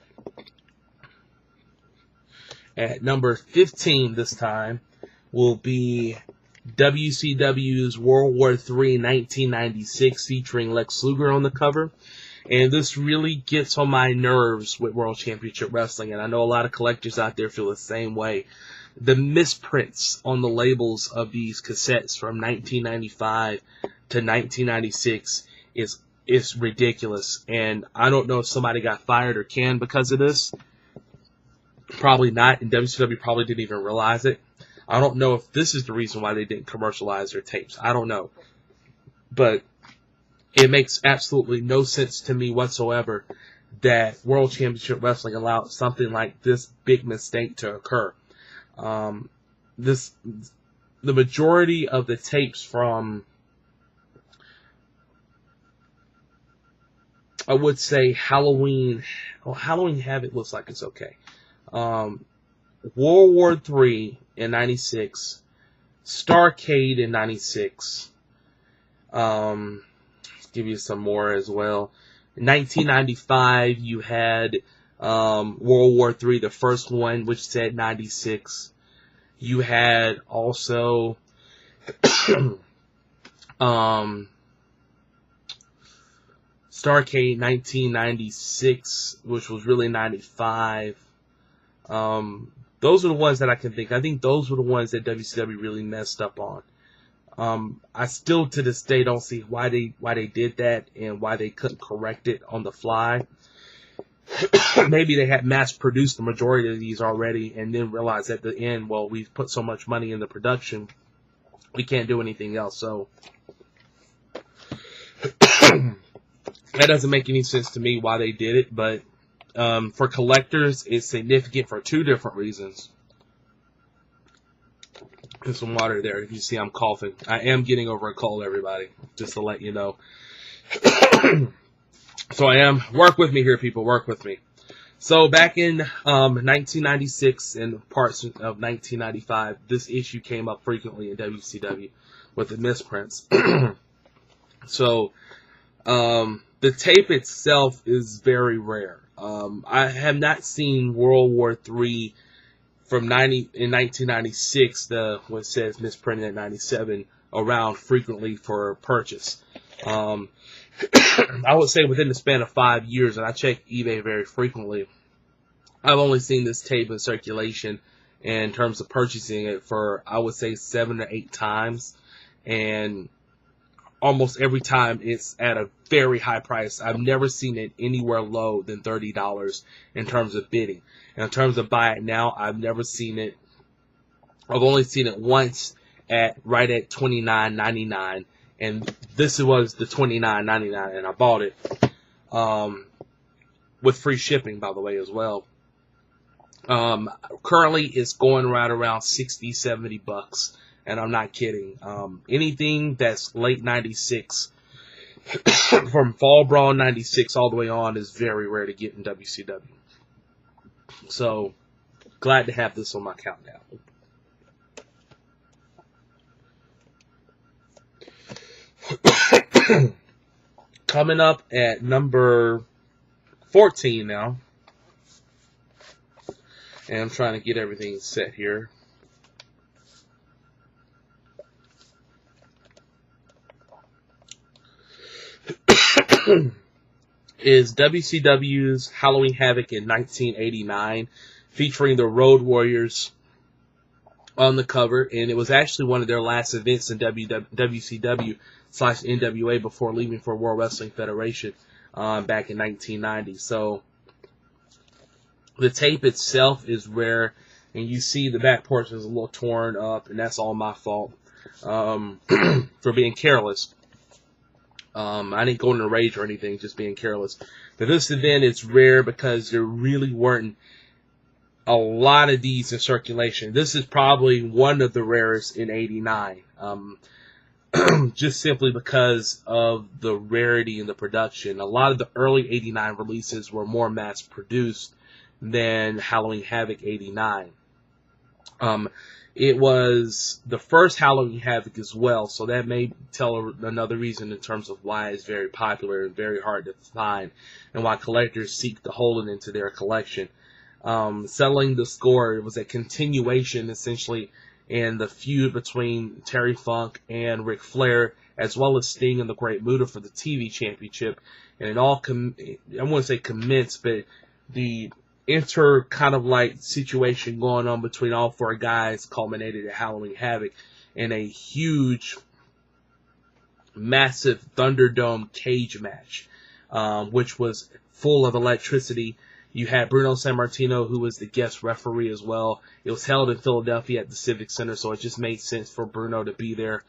At number 15 this time will be WCW's World War III 1996 featuring Lex Luger on the cover. And this really gets on my nerves with World Championship Wrestling, and I know a lot of collectors out there feel the same way. The misprints on the labels of these cassettes from 1995 to 1996 is ridiculous, and I don't know if somebody got fired or canned because of this. Probably not, and WCW probably didn't even realize it. I don't know if this is the reason why they didn't commercialize their tapes. I don't know. But it makes absolutely no sense to me whatsoever that World Championship Wrestling allowed something like this big mistake to occur. The majority of the tapes from, I would say, Halloween. Well, Halloween Havoc looks like it's okay. World War III in 96, Starrcade in 96. Give you some more as well. In 1995, you had World War III, the first one, which said 96. You had also Starrcade 1996, which was really 95. Those are the ones that I can think. I think those were the ones that WCW really messed up on. I still to this day don't see why they did that and why they couldn't correct it on the fly. Maybe they had mass produced the majority of these already and then realized at the end, well, we've put so much money in the production, we can't do anything else. So that doesn't make any sense to me why they did it, but for collectors, it's significant for two different reasons. There's some water there. If you see I'm coughing. I am getting over a cold, everybody, just to let you know. So I am. Work with me here, people. Work with me. So back in 1996 and parts of 1995, this issue came up frequently in WCW with the misprints. So the tape itself is very rare. I have not seen World War III from 1996, what says misprinted at 97, around frequently for purchase. I would say within the span of 5 years, and I check eBay very frequently, I've only seen this tape in circulation in terms of purchasing it for, I would say, 7 or 8 times. And almost every time it's at a very high price. I've never seen it anywhere low than $30 in terms of bidding. And in terms of buy it now, I've never seen it. I've only seen it once right at $29.99, and this was the $29.99, and I bought it with free shipping, by the way, as well. Currently, it's going right around $60-$70. And I'm not kidding. Anything that's late 96, from Fall Brawl 96 all the way on, is very rare to get in WCW. So, glad to have this on my countdown. Coming up at number 14 now. And I'm trying to get everything set here. Is WCW's Halloween Havoc in 1989, featuring the Road Warriors on the cover, and it was actually one of their last events in WCW/NWA before leaving for World Wrestling Federation back in 1990. So the tape itself is rare, and you see the back portion is a little torn up, and that's all my fault for being careless. I didn't go into a rage or anything, just being careless. But this event is rare because there really weren't a lot of these in circulation. This is probably one of the rarest in '89, just simply because of the rarity in the production. A lot of the early '89 releases were more mass-produced than Halloween Havoc '89. It was the first Halloween Havoc as well, so that may tell another reason in terms of why it's very popular and very hard to find, and why collectors seek to hold it into their collection. Settling the score, it was a continuation, essentially, in the feud between Terry Funk and Ric Flair, as well as Sting and the Great Muta for the TV Championship. And it all, I wouldn't say commenced, but the kind of like situation going on between all four guys culminated at Halloween Havoc in a huge, massive Thunderdome cage match, which was full of electricity. You had Bruno Sammartino, who was the guest referee as well. It was held in Philadelphia at the Civic Center, so it just made sense for Bruno to be there.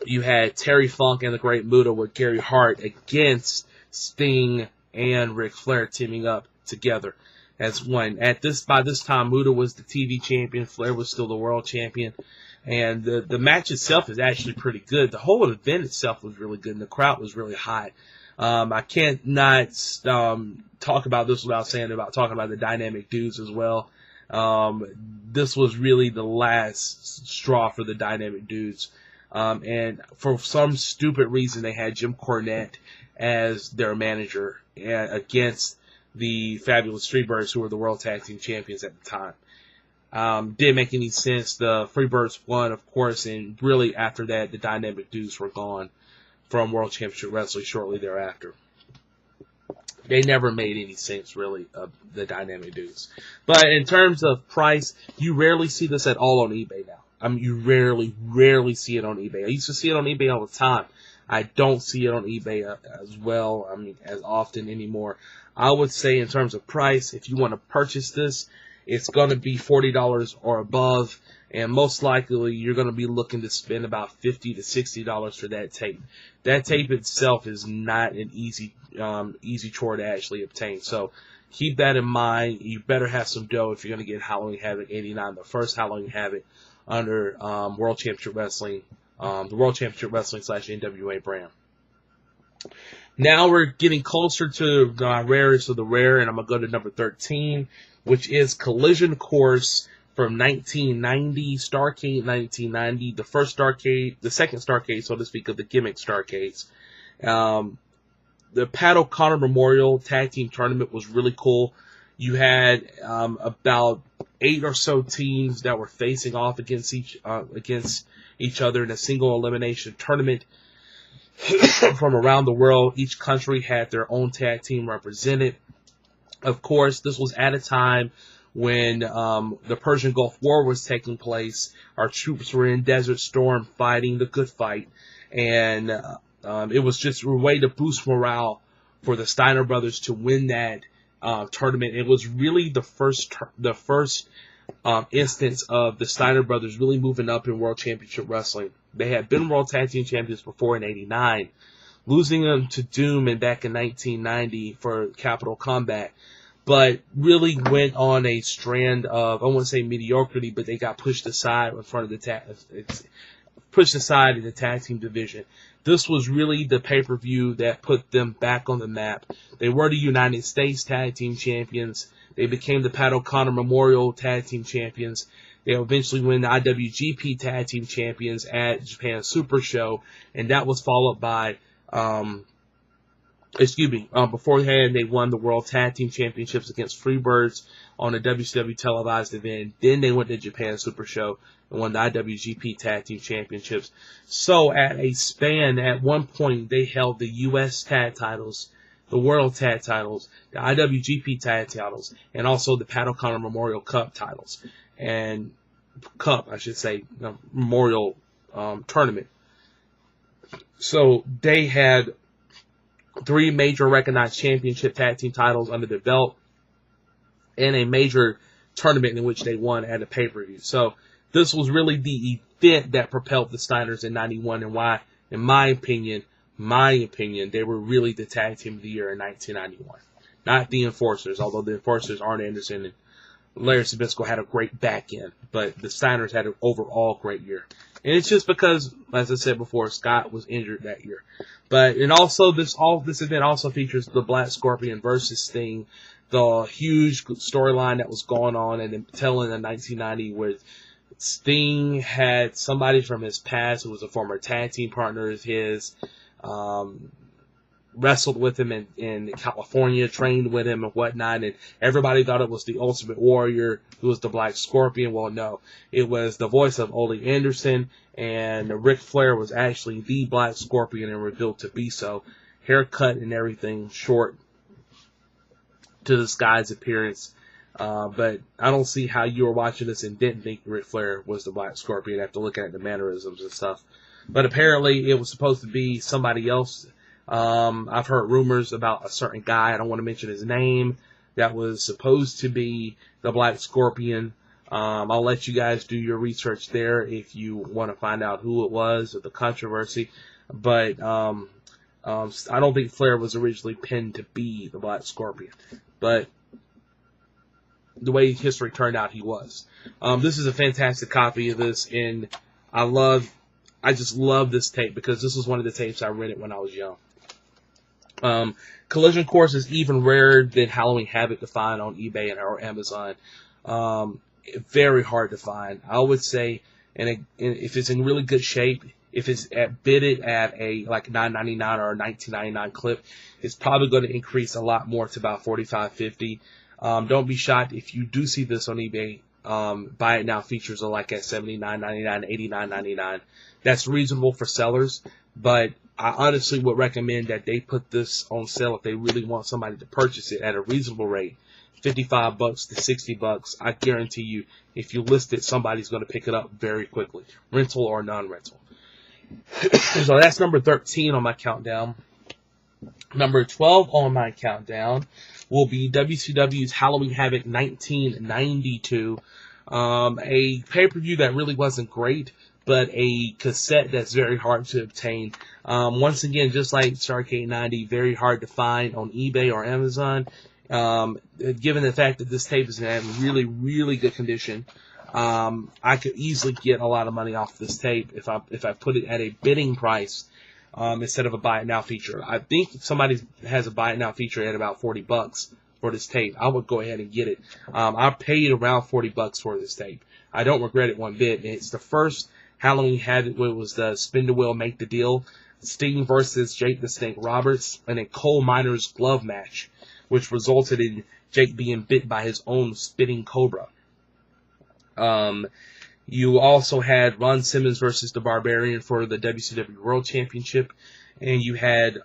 You had Terry Funk and the Great Muta with Gary Hart against Sting and Ric Flair teaming up together as one. By this time, Muta was the TV champion, Flair was still the world champion, and the match itself is actually pretty good. The whole event itself was really good, and the crowd was really hot. I can't not talk about this without talking about the Dynamic Dudes as well. This was really the last straw for the Dynamic Dudes. And for some stupid reason, they had Jim Cornette as their manager against the Fabulous Freebirds, who were the World Tag Team Champions at the time. Didn't make any sense. The Freebirds won, of course, and really after that, the Dynamic Dudes were gone from World Championship Wrestling shortly thereafter. They never made any sense, really, of the Dynamic Dudes. But in terms of price, you rarely see this at all on eBay now. I mean, you rarely see it on eBay. I used to see it on eBay all the time. I don't see it on eBay as often anymore. I would say in terms of price, if you want to purchase this, it's going to be $40 or above, and most likely you're going to be looking to spend about $50 to $60 for that tape. That tape itself is not an easy chore to actually obtain. So keep that in mind. You better have some dough if you're going to get Halloween Havoc '89, the first Halloween Havoc under World Championship Wrestling, the World Championship Wrestling / NWA brand. Now we're getting closer to the rarest of the rare, and I'm going to go to number 13, which is Collision Course from 1990, Starrcade 1990, the second Starrcade, so to speak, of the gimmick Starrcades. the Pat O'Connor Memorial Tag Team Tournament was really cool. You had about 8 or so teams that were facing off against each other in a single elimination tournament from around the world. Each country had their own tag team represented. Of course, this was at a time when the Persian Gulf War was taking place. Our troops were in Desert Storm fighting the good fight, and it was just a way to boost morale for the Steiner brothers to win that tournament. It was really the first instance of the Steiner brothers really moving up in World Championship Wrestling. They had been World Tag Team Champions before in '89, losing them to Doom back in 1990 for Capital Combat, but really went on a strand of, I wouldn't say mediocrity, but they got pushed aside in front of the pushed aside in the tag team division. This was really the pay-per-view that put them back on the map. They were the United States Tag Team Champions. They became the Pat O'Connor Memorial Tag Team Champions. They eventually win the IWGP Tag Team Champions at Japan Super Show, and that was followed by, beforehand they won the World Tag Team Championships against Freebirds on a WCW televised event. Then they went to Japan Super Show and won the IWGP Tag Team Championships. So at a span, at one point, they held the U.S. Tag titles, the World Tag titles, the IWGP Tag titles, and also the Pat O'Connor Memorial Cup titles. And Memorial Tournament. So they had 3 major recognized championship tag team titles under their belt and a major tournament in which they won at a pay-per-view. So this was really the event that propelled the Steiners in '91 and why, in my opinion, they were really the tag team of the year in 1991. Not the Enforcers, although the Enforcers, Arn Anderson and Larry Sabinsko had a great back end, but the Steiners had an overall great year. And it's just because, as I said before, Scott was injured that year. And also this event also features the Black Scorpion versus Sting, the huge storyline that was going on until in 1990 where Sting had somebody from his past who was a former tag team partner of his, wrestled with him in California, trained with him and whatnot, and everybody thought it was the Ultimate Warrior who was the Black Scorpion. Well, no, it was the voice of Ole Anderson, and Ric Flair was actually the Black Scorpion and revealed to be so. Haircut and everything, short to this guy's appearance. But I don't see how you were watching this and didn't think Ric Flair was the Black Scorpion after looking at the mannerisms and stuff. But apparently it was supposed to be somebody else. I've heard rumors about a certain guy, I don't want to mention his name, that was supposed to be the Black Scorpion. I'll let you guys do your research there if you want to find out who it was or the controversy. But I don't think Flair was originally pinned to be the Black Scorpion. But the way history turned out, he was. This is a fantastic copy of this, and I just love this tape because this was one of the tapes I rented when I was young. Collision Course is even rarer than Halloween Havoc to find on eBay or Amazon. Very hard to find. I would say, and if it's in really good shape, if it's bidded at a like $9.99 or a $19.99 clip, it's probably going to increase a lot more to about $45.50. Don't be shocked if you do see this on eBay. Buy it now features are like at $79.99, $89.99. That's reasonable for sellers, but I honestly would recommend that they put this on sale if they really want somebody to purchase it at a reasonable rate. $55 to $60. I guarantee you, if you list it, somebody's going to pick it up very quickly, rental or non-rental. So that's number 13 on my countdown. Number 12 on my countdown will be WCW's Halloween Havoc 1992. A pay-per-view that really wasn't great, but a cassette that's very hard to obtain. Once again, just like Starrcade 90, very hard to find on eBay or Amazon. Given the fact that this tape is in really, really good condition, I could easily get a lot of money off this tape if I put it at a bidding price instead of a buy it now feature. I think if somebody has a buy it now feature at about $40 for this tape, I would go ahead and get it. I paid around $40 for this tape. I don't regret it one bit. It's the first Halloween Havoc where it was the spin the wheel, make the deal. Sting versus Jake the Snake Roberts in a coal miner's glove match, which resulted in Jake being bit by his own spitting cobra. You also had Ron Simmons versus the Barbarian for the WCW World Championship, and you had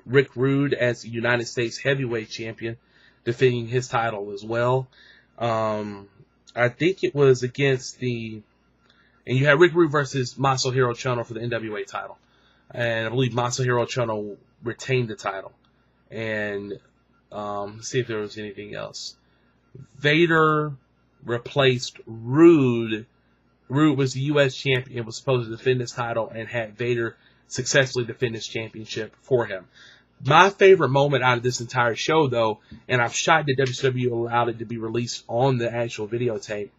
Rick Rude as the United States Heavyweight Champion, defending his title as well. I think it was against and you had Rick Rude versus Masahiro Chono for the NWA title, and I believe Masahiro Chono retained the title. And let's see if there was anything else. Vader replaced Rude. Rude was the U.S. champion, was supposed to defend his title, and had Vader successfully defend his championship for him. My favorite moment out of this entire show, though, and I'm shocked that WCW allowed it to be released on the actual videotape,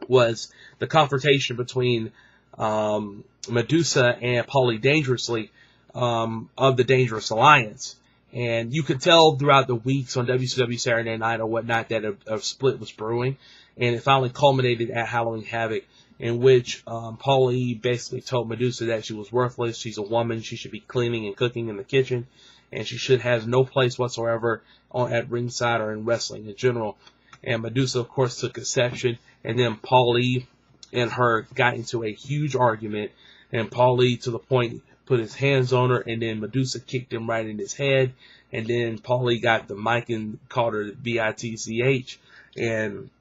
was the confrontation between Medusa and Paulie Dangerously of the Dangerous Alliance. And you could tell throughout the weeks on WCW Saturday Night or whatnot that a split was brewing. And it finally culminated at Halloween Havoc, in which Paulie basically told Medusa that she was worthless. She's a woman. She should be cleaning and cooking in the kitchen. And she should have no place whatsoever at ringside or in wrestling in general. And Medusa, of course, took exception. And then Paulie and her got into a huge argument. And Paulie, to the point, put his hands on her, and then Medusa kicked him right in his head. And then Paulie got the mic and called her B-I-T-C-H. And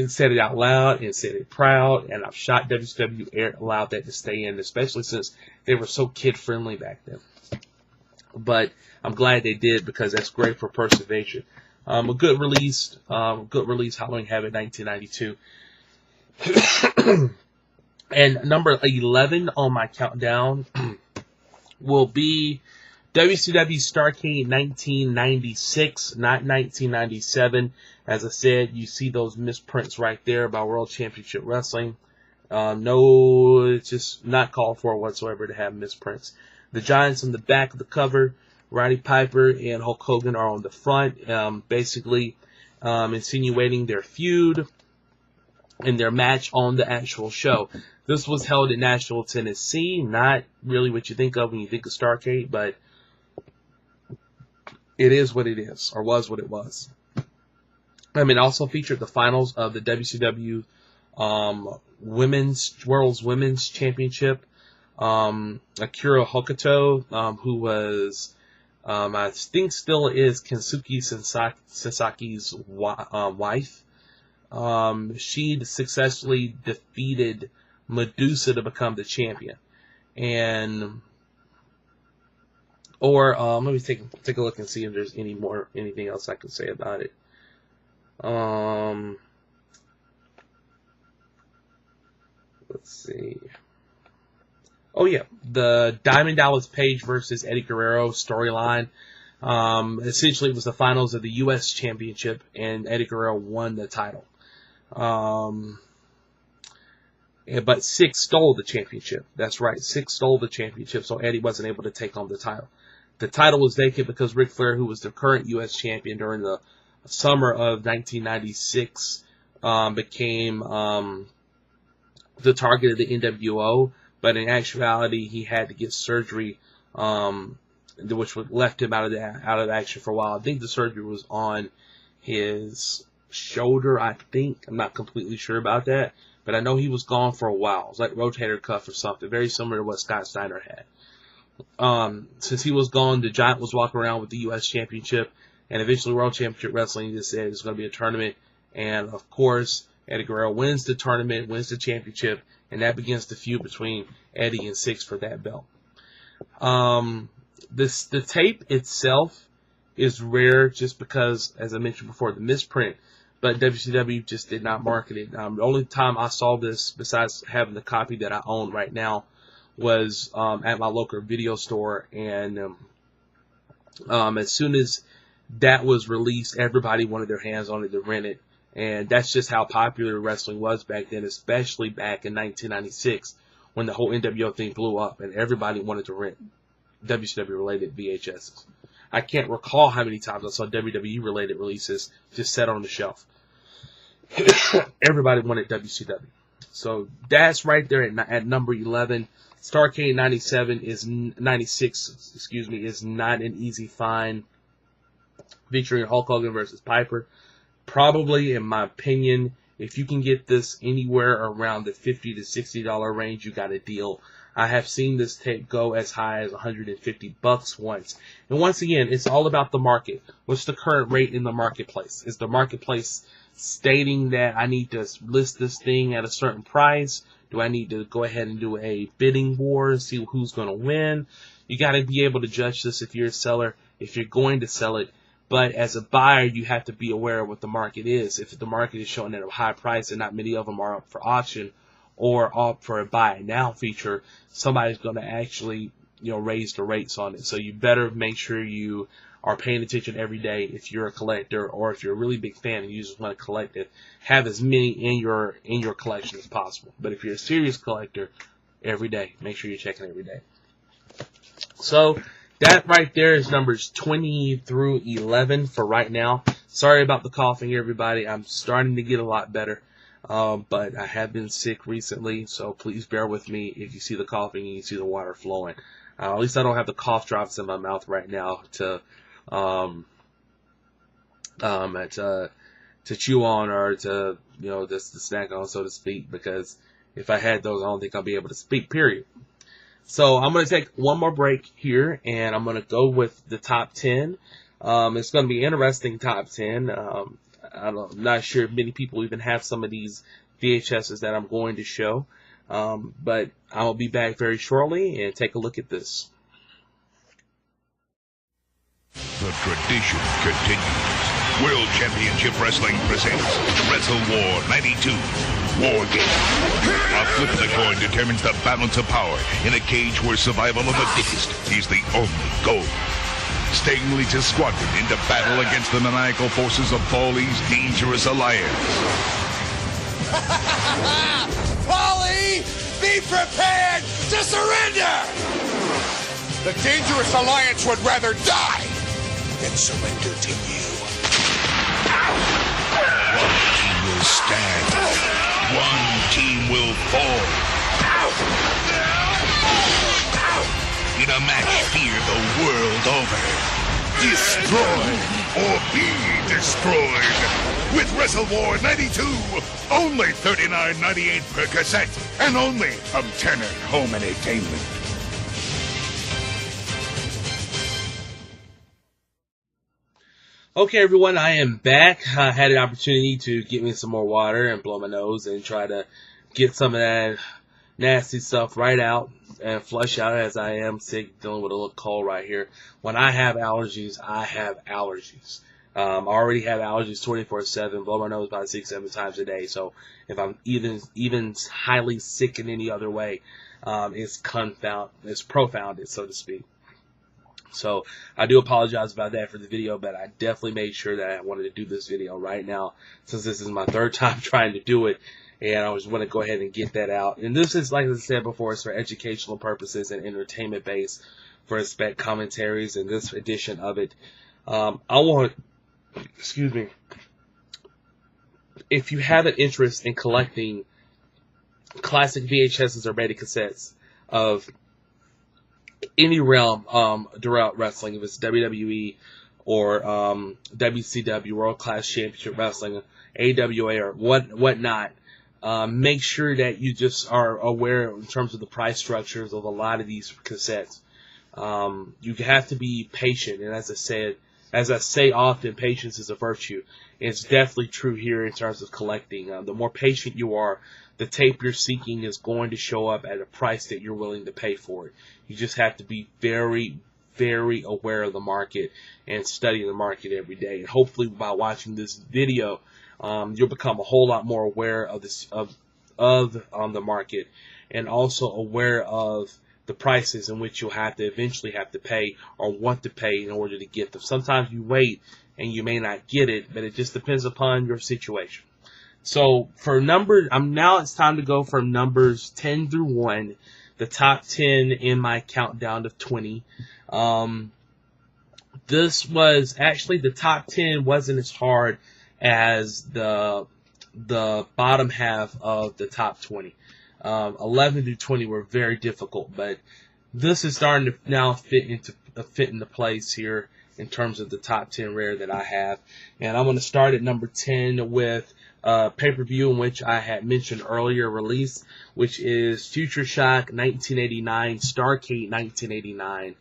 said it out loud and said it proud. And I'm shocked WCW allowed that to stay in, especially since they were so kid-friendly back then. But I'm glad they did, because that's great for preservation. A good release, Halloween Havoc 1992. And number 11 on my countdown will be WCW Starrcade 1996, not 1997. As I said, you see those misprints right there about World Championship Wrestling. No, it's just not called for whatsoever to have misprints. The Giants on the back of the cover, Roddy Piper and Hulk Hogan are on the front, basically insinuating their feud and their match on the actual show. This was held in Nashville, Tennessee. Not really what you think of when you think of Starrcade, but it is what it is, or was what it was. I mean, it also featured the finals of the WCW World's Women's Championship. Akira Hokuto, who was, I think still is Kensuke Sasaki's wife. She successfully defeated Medusa to become the champion. And, let me take a look and see if there's anything else I can say about it. Let's see. Oh yeah, the Diamond Dallas Page versus Eddie Guerrero storyline. Essentially, it was the finals of the U.S. Championship, and Eddie Guerrero won the title. But Six stole the championship. That's right, Six stole the championship, so Eddie wasn't able to take on the title. The title was vacant because Ric Flair, who was the current U.S. champion during the summer of 1996, became the target of the NWO. But in actuality, he had to get surgery, which left him out of action for a while. I think the surgery was on his shoulder, I think. I'm not completely sure about that. But I know he was gone for a while. It was like rotator cuff or something, very similar to what Scott Steiner had. Since he was gone, the Giant was walking around with the U.S. Championship, and eventually World Championship Wrestling just said it's going to be a tournament. And, of course, Eddie Guerrero wins the tournament, wins the championship, and that begins the feud between Eddie and Six for that belt. The tape itself is rare just because, as I mentioned before, the misprint, but WCW just did not market it. The only time I saw this, besides having the copy that I own right now, was at my local video store, and as soon as that was released, everybody wanted their hands on it to rent it. And that's just how popular wrestling was back then, especially back in 1996 when the whole NWO thing blew up and everybody wanted to rent WCW-related VHSs. I can't recall how many times I saw WWE-related releases just set on the shelf. Everybody wanted WCW. So that's right there at number 11. Starrcade 96, excuse me, is not an easy find. Featuring Hulk Hogan versus Piper. Probably, in my opinion, if you can get this anywhere around the $50 to $60 range, you got a deal. I have seen this tape go as high as $150 once. And once again, it's all about the market. What's the current rate in the marketplace? Is the marketplace stating that I need to list this thing at a certain price? Do I need to go ahead and do a bidding war and see who's going to win? You got to be able to judge this if you're a seller, if you're going to sell it. But as a buyer, you have to be aware of what the market is. If the market is showing at a high price and not many of them are up for auction or up for a buy now feature, somebody's going to actually, raise the rates on it. So you better make sure you are paying attention every day if you're a collector, or if you're a really big fan and you just want to collect it, have as many in your collection as possible. But if you're a serious collector, every day, make sure you're checking every day. So that right there is numbers 20 through 11 for right now. Sorry about the coughing, everybody. I'm starting to get a lot better, but I have been sick recently, so please bear with me if you see the coughing and you see the water flowing. At least I don't have the cough drops in my mouth right now to chew on, or to just to snack on, so to speak. Because if I had those, I don't think I'll be able to speak. Period. So I'm going to take one more break here, and I'm going to go with the top 10. It's going to be an interesting top 10. I'm not sure if many people even have some of these VHSs that I'm going to show. But I'll be back very shortly and take a look at this. The tradition continues. World Championship Wrestling presents Wrestle War 92 War Game. A flip of the coin determines the balance of power in a cage where survival of the fittest is the only goal. Sting leads his squadron into battle against the maniacal forces of Paulie's Dangerous Alliance. Paulie, be prepared to surrender! The Dangerous Alliance would rather die than surrender to you. One team will stand. One team will fall. In a match feared the world over. Destroy or be destroyed. With Wrestle War 92, only $39.98 per cassette, and only from Turner Home Entertainment. Okay, everyone, I am back. I had an opportunity to get me some more water and blow my nose and try to get some of that nasty stuff right out and flush out, as I am sick, dealing with a little cold right here. When I have allergies, I have allergies. I already have allergies 24/7, blow my nose about 6-7 times a day. So if I'm even highly sick in any other way, it's profounded, so to speak. So I do apologize about that for the video, but I definitely made sure that I wanted to do this video right now, since this is my third time trying to do it, and I just want to go ahead and get that out. And this is, like I said before, it's for educational purposes and entertainment based for spec commentaries in this edition of it. If you have an interest in collecting classic VHSs or beta cassettes of any realm throughout wrestling, if it's WWE or WCW, World Class Championship Wrestling, AWA, or whatnot, make sure that you just are aware in terms of the price structures of a lot of these cassettes. You have to be patient, and as I say often, patience is a virtue. It's definitely true here in terms of collecting. The more patient you are, the tape you're seeking is going to show up at a price that you're willing to pay for it. You just have to be very, very aware of the market and study the market every day. And hopefully by watching this video, you'll become a whole lot more aware of the market, and also aware of the prices in which you'll eventually have to pay or want to pay in order to get them. Sometimes you wait and you may not get it, but it just depends upon your situation. So for numbers, now it's time to go from numbers 10 through 1, the top 10 in my countdown of 20. This was actually, the top 10 wasn't as hard as the the bottom half of the top 20. 11 through 20 were very difficult, but this is starting to now fit into place here in terms of the top 10 rare that I have. And I'm going to start at number 10 with pay-per-view in which I had mentioned earlier release, which is Future Shock 1989, Starrcade 1989.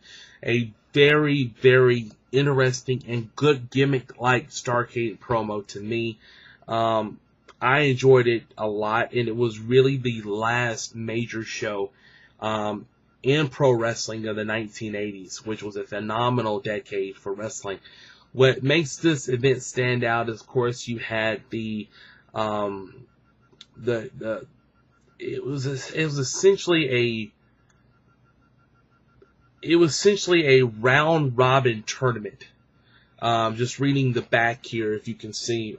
A very, very interesting and good gimmick-like Starrcade promo to me. I enjoyed it a lot, and it was really the last major show in pro wrestling of the 1980s, which was a phenomenal decade for wrestling. What makes this event stand out is, of course, you had it was essentially a round robin tournament. Just reading the back here, if you can see,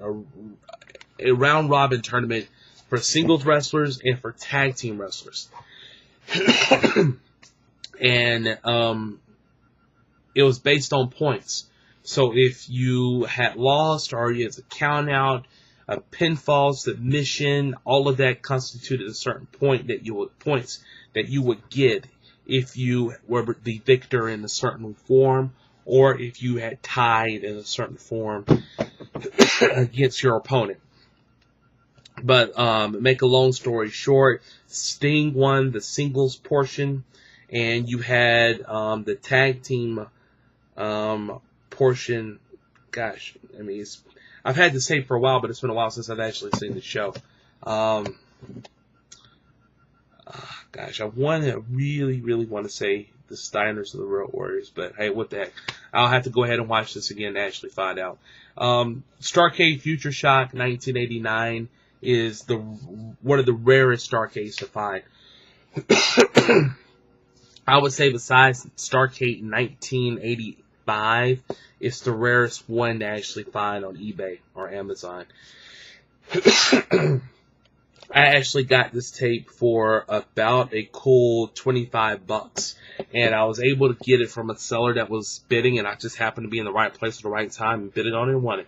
a round robin tournament for singles wrestlers and for tag team wrestlers. And it was based on points. So if you had lost, or you had a count out, a pinfall, submission, all of that constituted a certain points that you would get if you were the victor in a certain form, or if you had tied in a certain form against your opponent. But make a long story short, Sting won the singles portion, and you had the tag team portion. Gosh, I mean, I've had to say for a while, but it's been a while since I've actually seen the show. Gosh, I really, really want to say the Steiners or the Road Warriors, but hey, what the heck? I'll have to go ahead and watch this again to actually find out. Starrcade Future Shock 1989 is one of the rarest Starrcades to find. I would say besides Starrcade 1985, it's the rarest one to actually find on eBay or Amazon. I actually got this tape for about a cool $25, and I was able to get it from a seller that was bidding, and I just happened to be in the right place at the right time and bid it on it and won it.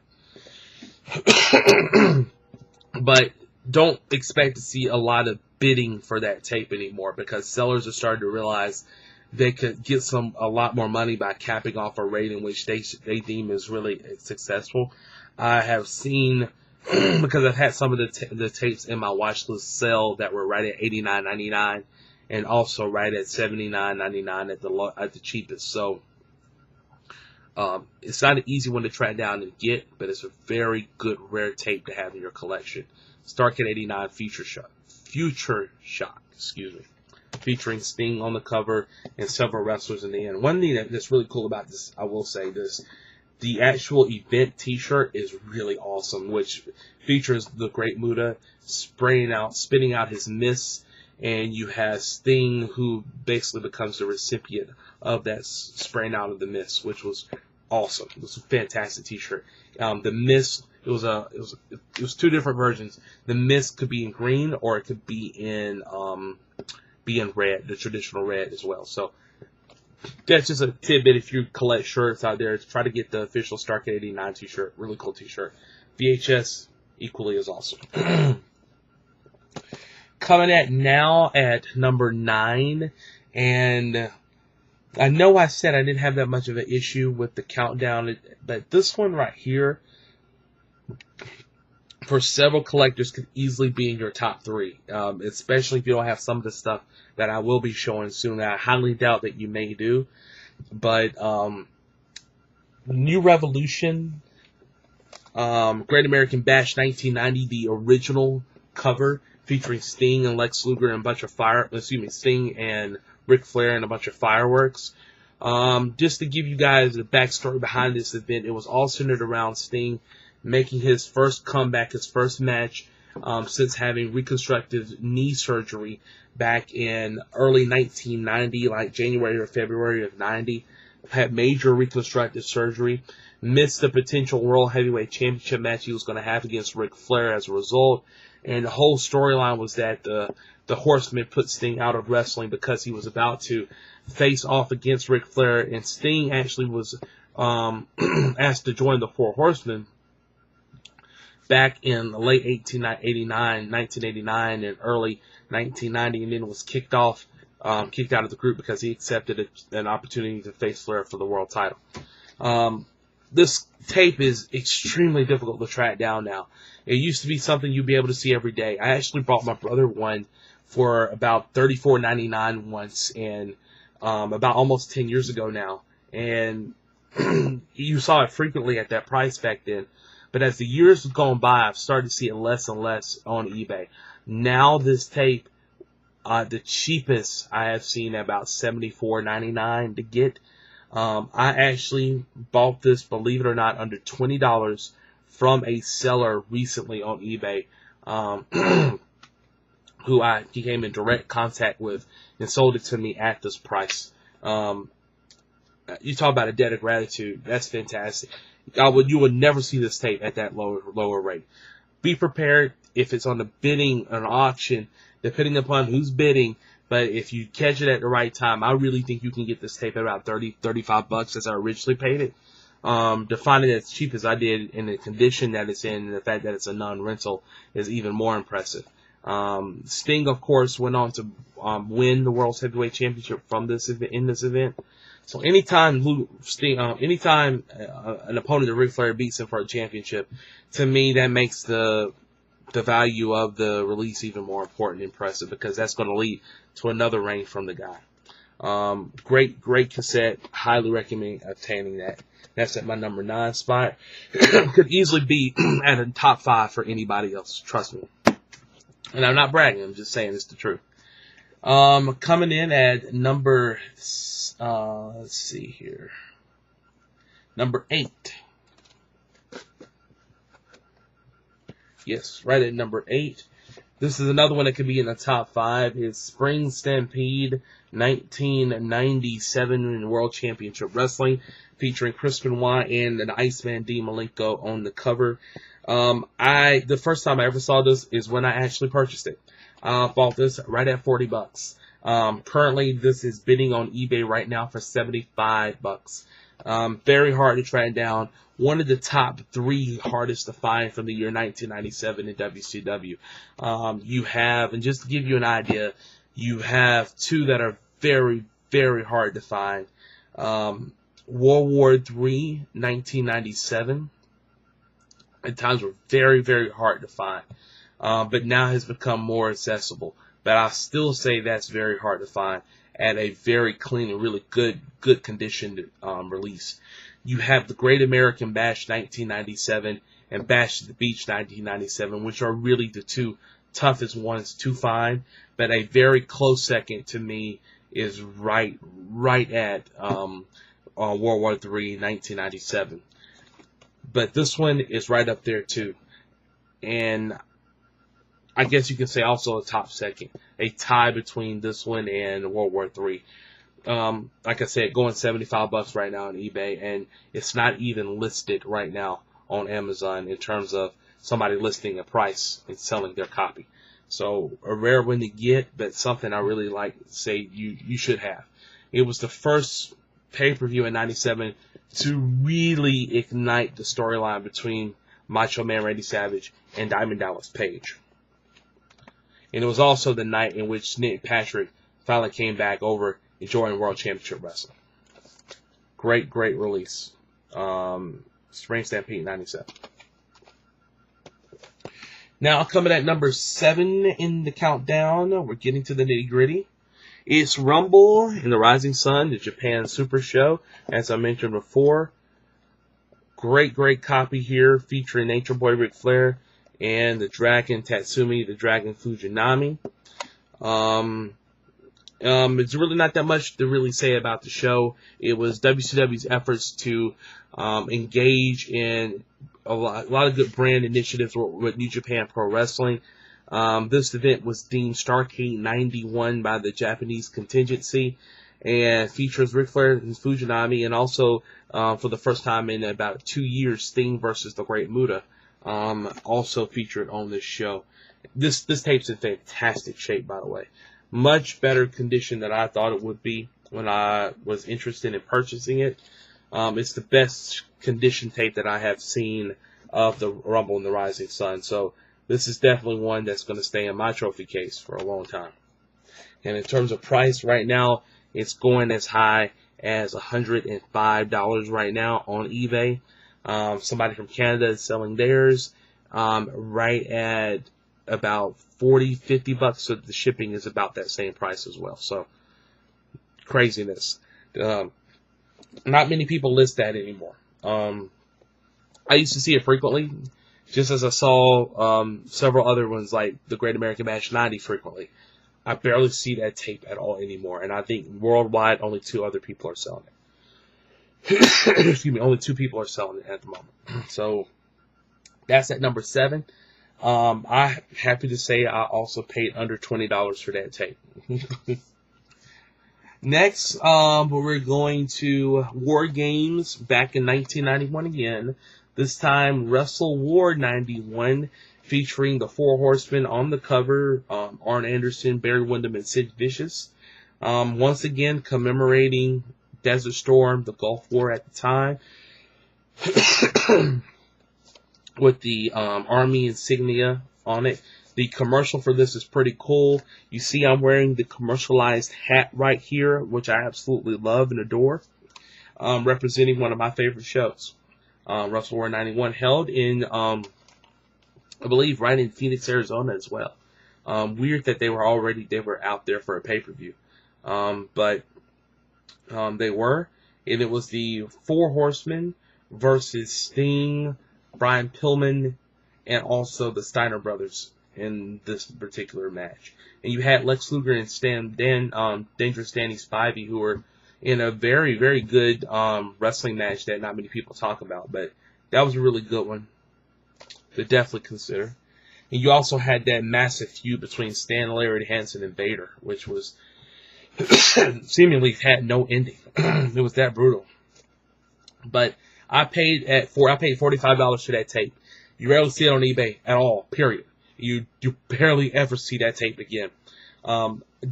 But don't expect to see a lot of bidding for that tape anymore, because sellers are starting to realize they could get a lot more money by capping off a rate in which they deem is really successful. I have seen, because I've had some of the tapes in my watch list sell that were right at $89.99 and also right at $79.99 at the cheapest. So it's not an easy one to track down and get, but it's a very good rare tape to have in your collection. Starrcade 89 Future Shock, featuring Sting on the cover and several wrestlers in the end. One thing that's really cool about this, I will say this, the actual event t-shirt is really awesome, which features the Great Muta spitting out his mist, and you have Sting, who basically becomes the recipient of that spraying out of the mist, which was awesome. It was a fantastic t-shirt. The mist, it was two different versions. The mist could be in green, or it could be in red, the traditional red as well. So that's just a tidbit. If you collect shirts out there, try to get the official Starrcade 89 t-shirt. Really cool t-shirt. VHS, equally as awesome. Coming at now at number 9, and I know I said I didn't have that much of an issue with the countdown, but this one right here, for several collectors, could easily be in your top 3, especially if you don't have some of the stuff that I will be showing soon that I highly doubt that you may do. But New Revolution, Great American Bash 1990, the original cover featuring Sting and Lex Luger and a bunch of Sting and Ric Flair and a bunch of fireworks. Just to give you guys the backstory behind this event, it was all centered around Sting making his first comeback, his first match, since having reconstructive knee surgery back in early 1990, like January or February of 90. Had major reconstructive surgery, missed the potential World Heavyweight Championship match he was going to have against Ric Flair as a result. And the whole storyline was that the Horsemen put Sting out of wrestling because he was about to face off against Ric Flair, and Sting actually was asked to join the Four Horsemen back in the late 1989, and early 1990, and then was kicked out of the group because he accepted an opportunity to face Flair for the world title. This tape is extremely difficult to track down now. It used to be something you'd be able to see every day. I actually bought my brother one for about $34.99 once, and about almost 10 years ago now. And you saw it frequently at that price back then. But as the years have gone by, I've started to see it less and less on eBay. Now this tape, the cheapest I have seen about $74.99 to get. I actually bought this, believe it or not, under $20 from a seller recently on eBay, who I came in direct contact with and sold it to me at this price. You talk about a debt of gratitude. That's fantastic. You would never see this tape at that lower rate. Be prepared if it's on the bidding, an auction, depending upon who's bidding. But if you catch it at the right time, I really think you can get this tape at about $35 as I originally paid it. To find it as cheap as I did in the condition that it's in, and the fact that it's a non-rental is even more impressive. Sting, of course, went on to win the World Heavyweight Championship from this event. So anytime an opponent of Ric Flair beats him for a championship, to me that makes the value of the release even more important and impressive, because that's going to lead to another reign from the guy. Great cassette. Highly recommend obtaining that. That's at my number 9 spot. Could easily be at a top 5 for anybody else. Trust me. And I'm not bragging. I'm just saying it's the truth. Coming in at number, let's see here. Number 8. Yes, right at number 8. This is another one that could be in the top 5. It's Spring Stampede 1997 World Championship Wrestling, featuring Chris Benoit and the Iceman Dean Malenko on the cover. The first time I ever saw this is when I actually purchased it. I bought this right at $40. Currently, this is bidding on eBay right now for $75. Very hard to track down. One of the top 3 hardest to find from the year 1997 in WCW. You have, and just to give you an idea, you have 2 that are very, very hard to find. World War III, 1997. At times were very, very hard to find. But now has become more accessible. But I still say that's very hard to find at a very clean and really good conditioned release. You have the Great American Bash 1997 and Bash at the Beach 1997, which are really the 2 toughest ones to find. But a very close second to me is right at World War III 1997. But this one is right up there too. And I guess you can say also a top second. A tie between this one and World War III. Like I said, going $75 right now on eBay, and it's not even listed right now on Amazon in terms of somebody listing a price and selling their copy. So a rare one to get, but something I really like to say you should have. It was the first pay-per-view in 97 to really ignite the storyline between Macho Man Randy Savage and Diamond Dallas Page. And it was also the night in which Nick Patrick finally came back over enjoying World Championship Wrestling. Great release. Spring Stampede 97. Now coming at number 7 in the countdown, we're getting to the nitty gritty. It's Rumble in the Rising Sun, the Japan Super Show, as I mentioned before. Great copy here featuring Nature Boy Ric Flair and the Dragon Tatsumi, the Dragon Fujinami. It's really not that much to really say about the show. It was WCW's efforts to engage in a lot of good brand initiatives with New Japan Pro Wrestling. This event was deemed Starrcade 91 by the Japanese contingency and features Ric Flair and Fujinami, and also for the first time in about 2 years, Sting versus the Great Muta also featured on this show. This tape's in fantastic shape, by the way. Much better condition than I thought it would be when I was interested in purchasing it. It's the best condition tape that I have seen of the Rumble and the Rising Sun. So this is definitely one that's going to stay in my trophy case for a long time. And in terms of price, right now, it's going as high as $105 right now on eBay. Somebody from Canada is selling theirs right at about $40-50, so the shipping is about that same price as well. So craziness. Not many people list that anymore. I used to see it frequently, just as I saw several other ones like the Great American Bash 90 frequently. I barely see that tape at all anymore, and I think worldwide only 2 other people are selling it. Excuse me, only 2 people are selling it at the moment. So that's at number 7. I'm happy to say I also paid under $20 for that tape. Next, we're going to War Games back in 1991 again. This time, Wrestle War 91, featuring the 4 Horsemen on the cover, Arn Anderson, Barry Windham, and Sid Vicious. Once again, commemorating Desert Storm, the Gulf War at the time, with the Army insignia on it. The commercial for this is pretty cool. You see I'm wearing the commercialized hat right here, which I absolutely love and adore, representing one of my favorite shows. Wrestle War 91, held in, I believe, right in Phoenix, Arizona as well. Weird that they were out there for a pay-per-view. But they were, and it was the 4 Horsemen versus Sting, Brian Pillman, and also the Steiner brothers in this particular match. And you had Lex Luger and Dangerous Danny Spivey, who were in a very, very good wrestling match that not many people talk about, but that was a really good one to definitely consider. And you also had that massive feud between Stan Laird, Hansen, and Vader, which was seemingly had no ending. It was that brutal. But I paid $45 for that tape. You rarely see it on eBay at all, period. You barely ever see that tape again.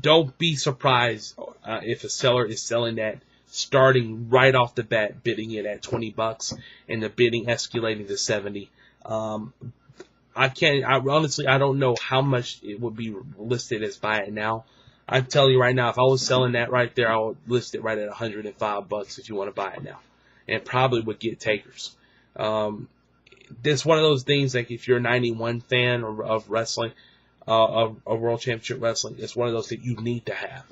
Don't be surprised if a seller is selling that starting right off the bat, bidding it at $20 and the bidding escalating to 70. Honestly, I don't know how much it would be listed as buy it now. I'm telling you right now, if I was selling that right there, I would list it right at $105 if you want to buy it now, and probably would get takers. This one of those things, like if you're a 91 fan of wrestling, of World Championship Wrestling, it's one of those that you need to have.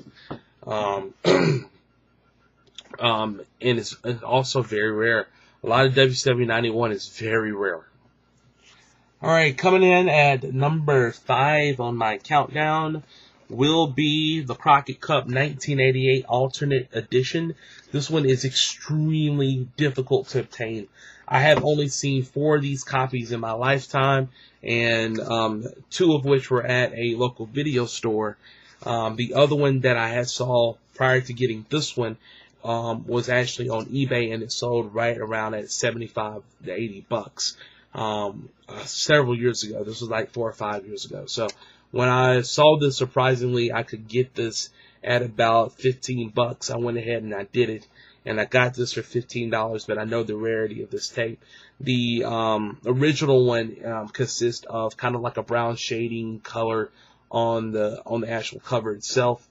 And it's also very rare. A lot of WCW 91 is very rare. Alright, coming in at number 5 on my countdown will be the Crockett Cup 1988 Alternate Edition. This one is extremely difficult to obtain. I have only seen 4 of these copies in my lifetime, and 2 of which were at a local video store. The other one that I had saw prior to getting this one was actually on eBay, and it sold right around at $75 to $80 several years ago. This was like 4 or 5 years ago. So when I saw this, surprisingly, I could get this at about $15. I went ahead and I did it. And I got this for $15, but I know the rarity of this tape. The original one consists of kind of like a brown shading color on the actual cover itself,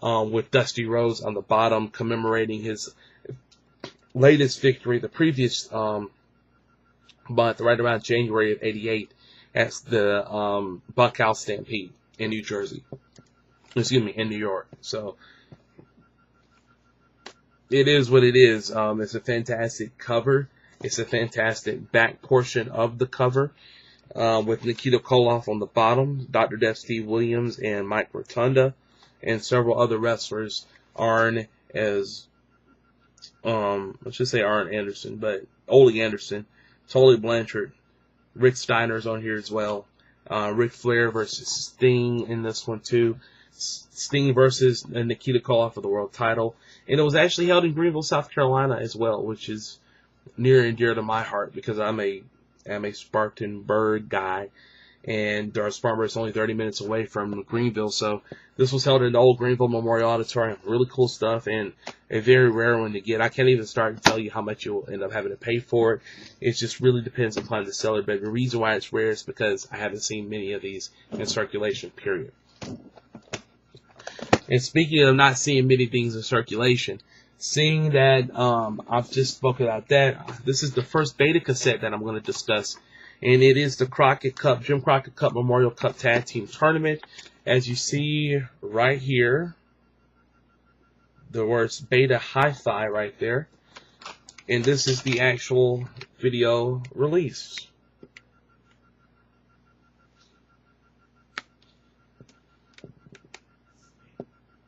with Dusty Rhodes on the bottom commemorating his latest victory, the previous month, right around January of '88, at the Buckhouse Stampede in New Jersey. Excuse me, in New York. So it is what it is. It's a fantastic cover. It's a fantastic back portion of the cover, with Nikita Koloff on the bottom, Dr. Death Steve Williams, and Mike Rotunda, and several other wrestlers. Arn as, I should say Arn Anderson, but Ole Anderson, Tully Blanchard, Rick Steiner's on here as well. Ric Flair versus Sting in this one too. Sting versus Nikita Koloff for the world title. And it was actually held in Greenville, South Carolina as well, which is near and dear to my heart because I'm a Spartanburg guy. and Spartanburg is only 30 minutes away from Greenville. So this was held in the old Greenville Memorial Auditorium. Really cool stuff, and a very rare one to get. I can't even start to tell you how much you'll end up having to pay for it. It just really depends upon the seller, but the reason why it's rare is because I haven't seen many of these in circulation, period. And speaking of not seeing many things in circulation, seeing that I've just spoken about that, this is the first beta cassette that I'm going to discuss, and it is the Crockett Cup, Jim Crockett Cup Memorial Cup Tag Team Tournament. As you see right here, the words Beta Hi-Fi right there, and this is the actual video release.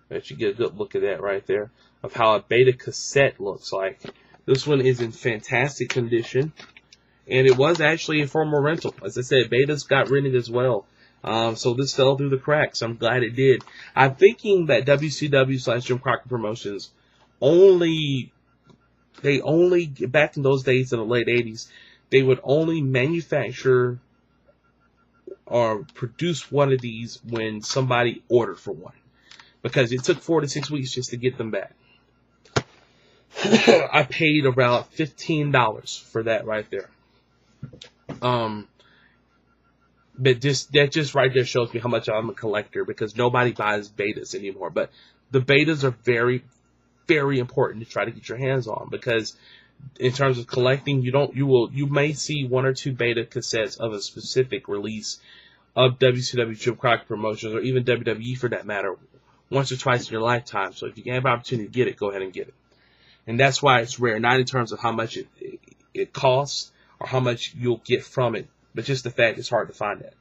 Let you get a good look at that right there, of how a beta cassette looks like. This one is in fantastic condition, and it was actually a former rental. As I said, betas got rented as well. So this fell through the cracks. I'm glad it did. I'm thinking that WCW / Jim Crockett Promotions back in those days in the late 80s, they would only manufacture or produce one of these when somebody ordered for one, because it took 4 to 6 weeks just to get them back. I paid about $15 for that right there. But that just right there shows me how much I'm a collector, because nobody buys betas anymore. But the betas are very, very important to try to get your hands on, because in terms of collecting, you may see 1 or 2 beta cassettes of a specific release of WCW Jim Crockett Promotions, or even WWE for that matter, once or twice in your lifetime. So if you have an opportunity to get it, go ahead and get it. And that's why it's rare, not in terms of how much it costs or how much you'll get from it, but just the fact it's hard to find that.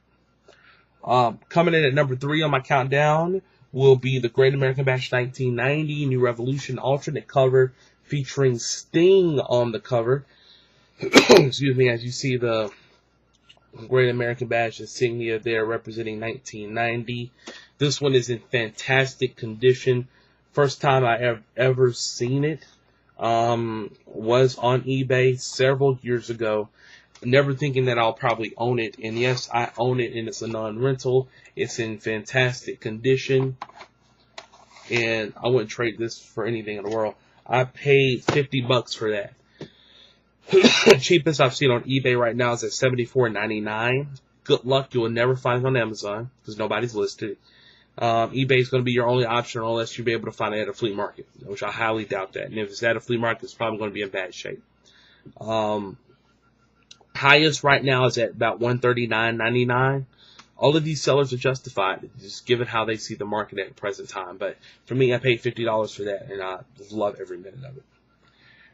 Coming in at number 3 on my countdown will be the Great American Bash 1990 New Revolution alternate cover featuring Sting on the cover. Excuse me, as you see the Great American Bash insignia there representing 1990. This one is in fantastic condition. First time I have ever seen it was on eBay several years ago. Never thinking that I'll probably own it. And yes, I own it, and it's a non-rental. It's in fantastic condition, and I wouldn't trade this for anything in the world. I paid $50 for that. The cheapest I've seen on eBay right now is at $74.99. Good luck, you will never find it on Amazon because nobody's listed it. eBay is going to be your only option unless you'll be able to find it at a flea market, which I highly doubt that. And if it's at a flea market, it's probably going to be in bad shape. Highest right now is at about $139.99. All of these sellers are justified, just given how they see the market at the present time. But for me, I paid $50 for that, and I just love every minute of it.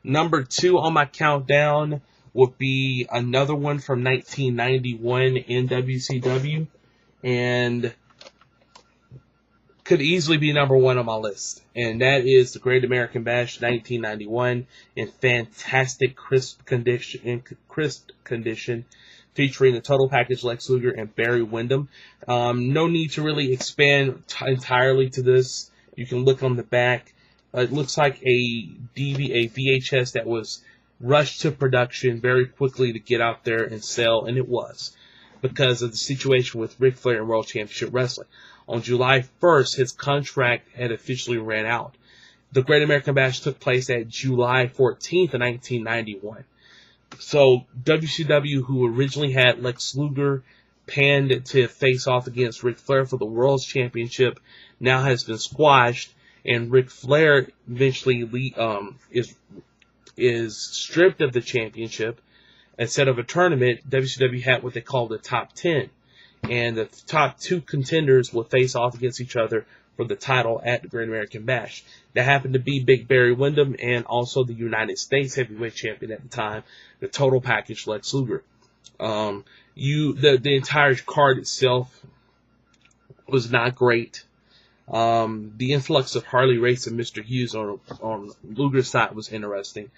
Number 2 on my countdown would be another one from 1991 in WCW, and could easily be number 1 on my list, and that is the Great American Bash 1991 in fantastic crisp condition, featuring the Total Package Lex Luger and Barry Windham. No need to really expand entirely to this. You can look on the back. It looks like a VHS that was rushed to production very quickly to get out there and sell, and it was, because of the situation with Ric Flair and World Championship Wrestling. On July 1st, his contract had officially ran out. The Great American Bash took place at July 14th of 1991. So WCW, who originally had Lex Luger panned to face off against Ric Flair for the World's Championship, now has been squashed, and Ric Flair eventually is stripped of the championship. Instead of a tournament, WCW had what they call the top 10. And the top 2 contenders will face off against each other for the title at the Great American Bash. That happened to be Big Barry Windham and also the United States Heavyweight Champion at the time, the Total Package Lex Luger. The entire card itself was not great. The influx of Harley Race and Mr. Hughes on Luger's side was interesting.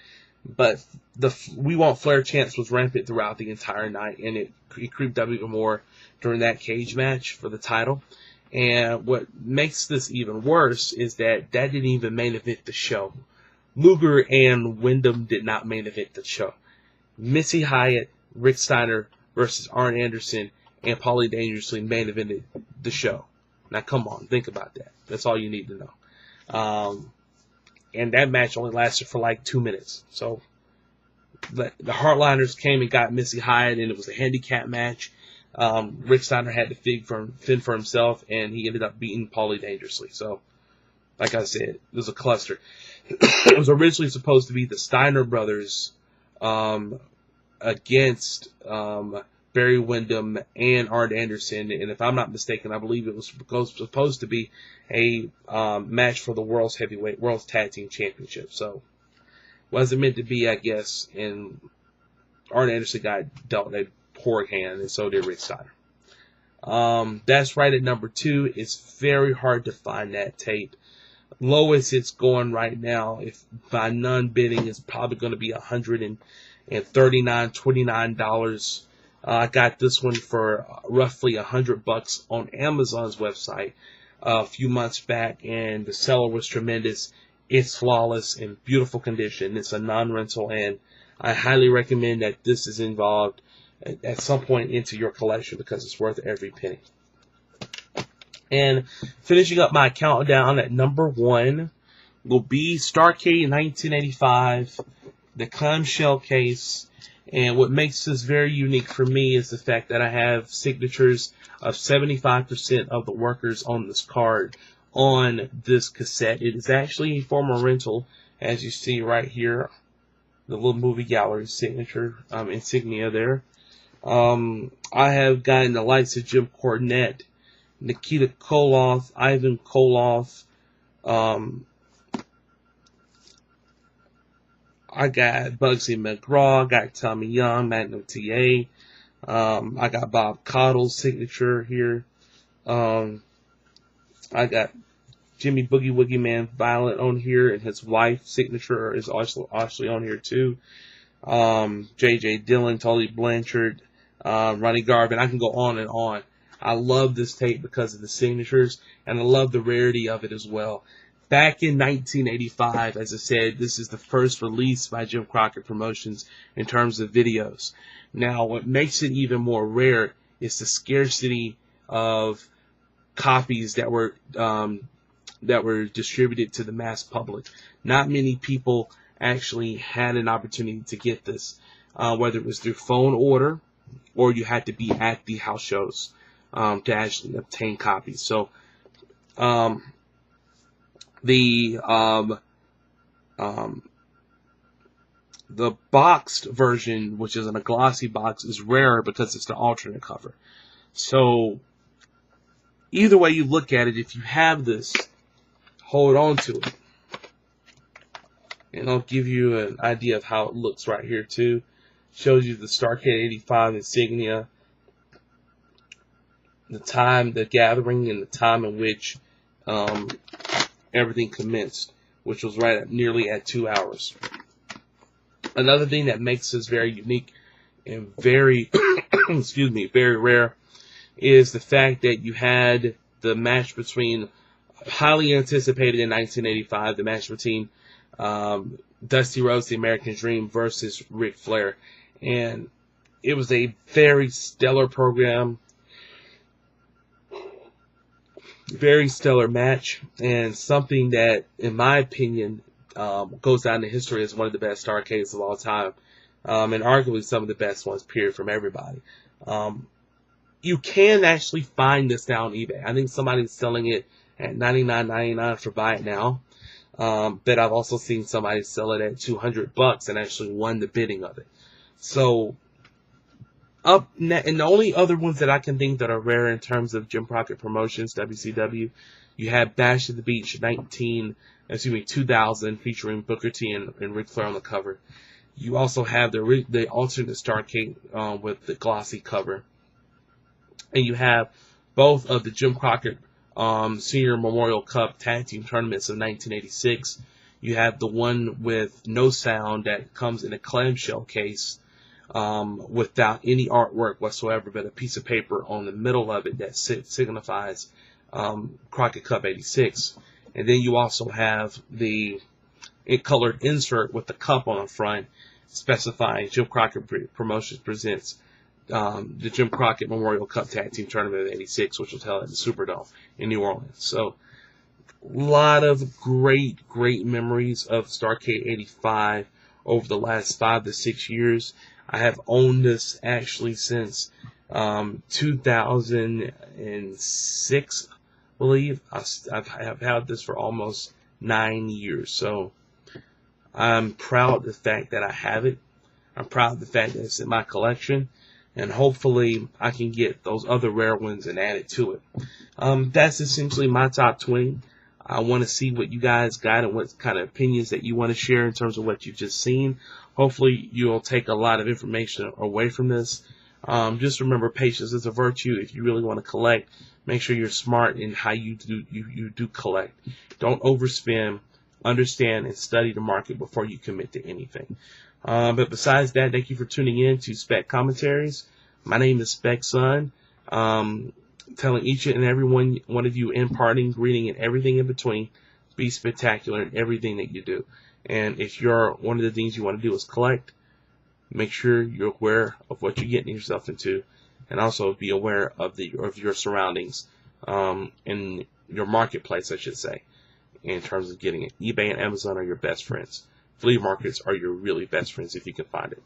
But the We Want Flair chants was rampant throughout the entire night, and it creeped up even more during that cage match for the title. And what makes this even worse is that didn't even main event the show. Luger and Windham did not main event the show. Missy Hyatt, Rick Steiner versus Arn Anderson and Paulie Dangerously main evented the show. Now, come on, think about that. That's all you need to know. And that match only lasted for like 2 minutes. So the Hardliners came and got Missy Hyatt, and it was a handicap match. Rick Steiner had to fend for himself, and he ended up beating Paulie Dangerously. So, like I said, it was a cluster. It was originally supposed to be the Steiner brothers against Barry Windham and Arn Anderson, and if I'm not mistaken, I believe it was supposed to be a match for the World's Tag Team Championship. So, wasn't meant to be, I guess, and Arn Anderson got dealt a poor hand, and so did Rick Steiner. That's right at number 2. It's very hard to find that tape. Lowest it's going right now, if by none bidding, is probably going to be $129 I got this one for roughly $100 on Amazon's website a few months back, and the seller was tremendous. It's flawless in beautiful condition. It's a non-rental, and I highly recommend that this is involved at some point into your collection because it's worth every penny. And finishing up my countdown at number 1 will be Starrcade 1985, the clamshell case. And what makes this very unique for me is the fact that I have signatures of 75% of the workers on this card on this cassette. It is actually a former rental, as you see right here, the little movie gallery signature insignia there. I have gotten the likes of Jim Cornette, Nikita Koloff, Ivan Koloff. I got Bugsy McGraw, I got Tommy Young, Magnum TA. I got Bob Cottle's signature here. I got Jimmy Boogie Woogie Man Violent on here, and his wife's signature is also on here too. J.J. Dillon, Tully Blanchard, Ronnie Garvin. I can go on and on. I love this tape because of the signatures, and I love the rarity of it as well. Back in 1985, as I said, this is the first release by Jim Crockett Promotions in terms of videos. Now, what makes it even more rare is the scarcity of copies that were distributed to the mass public. Not many people actually had an opportunity to get this, whether it was through phone order or you had to be at the house shows to actually obtain copies. So, the boxed version, which is in a glossy box, is rarer because it's the alternate cover. So, either way you look at it, if you have this, hold on to it. And I'll give you an idea of how it looks right here too. Shows you the Starrcade 85 insignia, the time, the gathering, and the time in which everything commenced, which was right at nearly at 2 hours. Another thing that makes this very unique and very, very rare is the fact that you had the match between, highly anticipated in 1985, the match between Dusty Rhodes, the American Dream, versus Ric Flair. And it was a very stellar program. Very stellar match, and something that, in my opinion, goes down in history as one of the best Starrcades of all time, and arguably some of the best ones, period, from everybody. You can actually find this now on eBay. I think somebody's selling it at $99.99 for buy it now, but I've also seen somebody sell it at $200 and actually won the bidding of it. So, and the only other ones that I can think that are rare in terms of Jim Crockett Promotions, WCW, you have Bash at the Beach 2000, featuring Booker T and Ric Flair on the cover. You also have the alternate Starrcade with the glossy cover. And you have both of the Jim Crockett Senior Memorial Cup Tag Team Tournaments of 1986. You have the one with no sound that comes in a clamshell case, without any artwork whatsoever, but a piece of paper on the middle of it that signifies Crockett Cup 86. And then you also have the colored insert with the cup on the front, specifying Jim Crockett Promotions presents the Jim Crockett Memorial Cup Tag Team Tournament of '86, which was held at the Superdome in New Orleans. So, a lot of great memories of Starrcade '85 over the last 5 to 6 years. I have owned this actually since 2006, I believe. I have had this for almost 9 years. So I'm proud of the fact that I have it. I'm proud of the fact that it's in my collection. And hopefully I can get those other rare ones and add it to it. That's essentially my top 20. I want to see what you guys got and what kind of opinions that you want to share in terms of what you've just seen. Hopefully you'll take a lot of information away from this. Just remember, patience is a virtue. If you really want to collect, make sure you're smart in how you do collect. Don't overspend. Understand and study the market before you commit to anything. But besides that, thank you for tuning in to Spec Commentaries. My name is Spec Son. Telling each and every one of you in parting, greeting, and everything in between, be spectacular in everything that you do. And if one of the things you want to do is collect, make sure you're aware of what you're getting yourself into, and also be aware of your surroundings, in your marketplace, I should say, in terms of getting it. eBay and Amazon are your best friends. Flea markets are your really best friends if you can find it.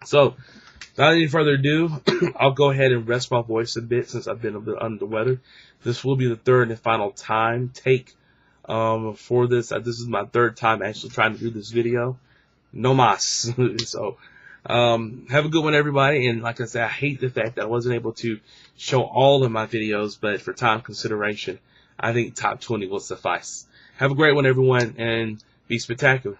So, without any further ado, I'll go ahead and rest my voice a bit since I've been a bit under the weather. This will be the third and final take for this. This is my third time actually trying to do this video. No mas. So, have a good one, everybody. And like I said, I hate the fact that I wasn't able to show all of my videos, but for time consideration, I think top 20 will suffice. Have a great one, everyone, and be spectacular.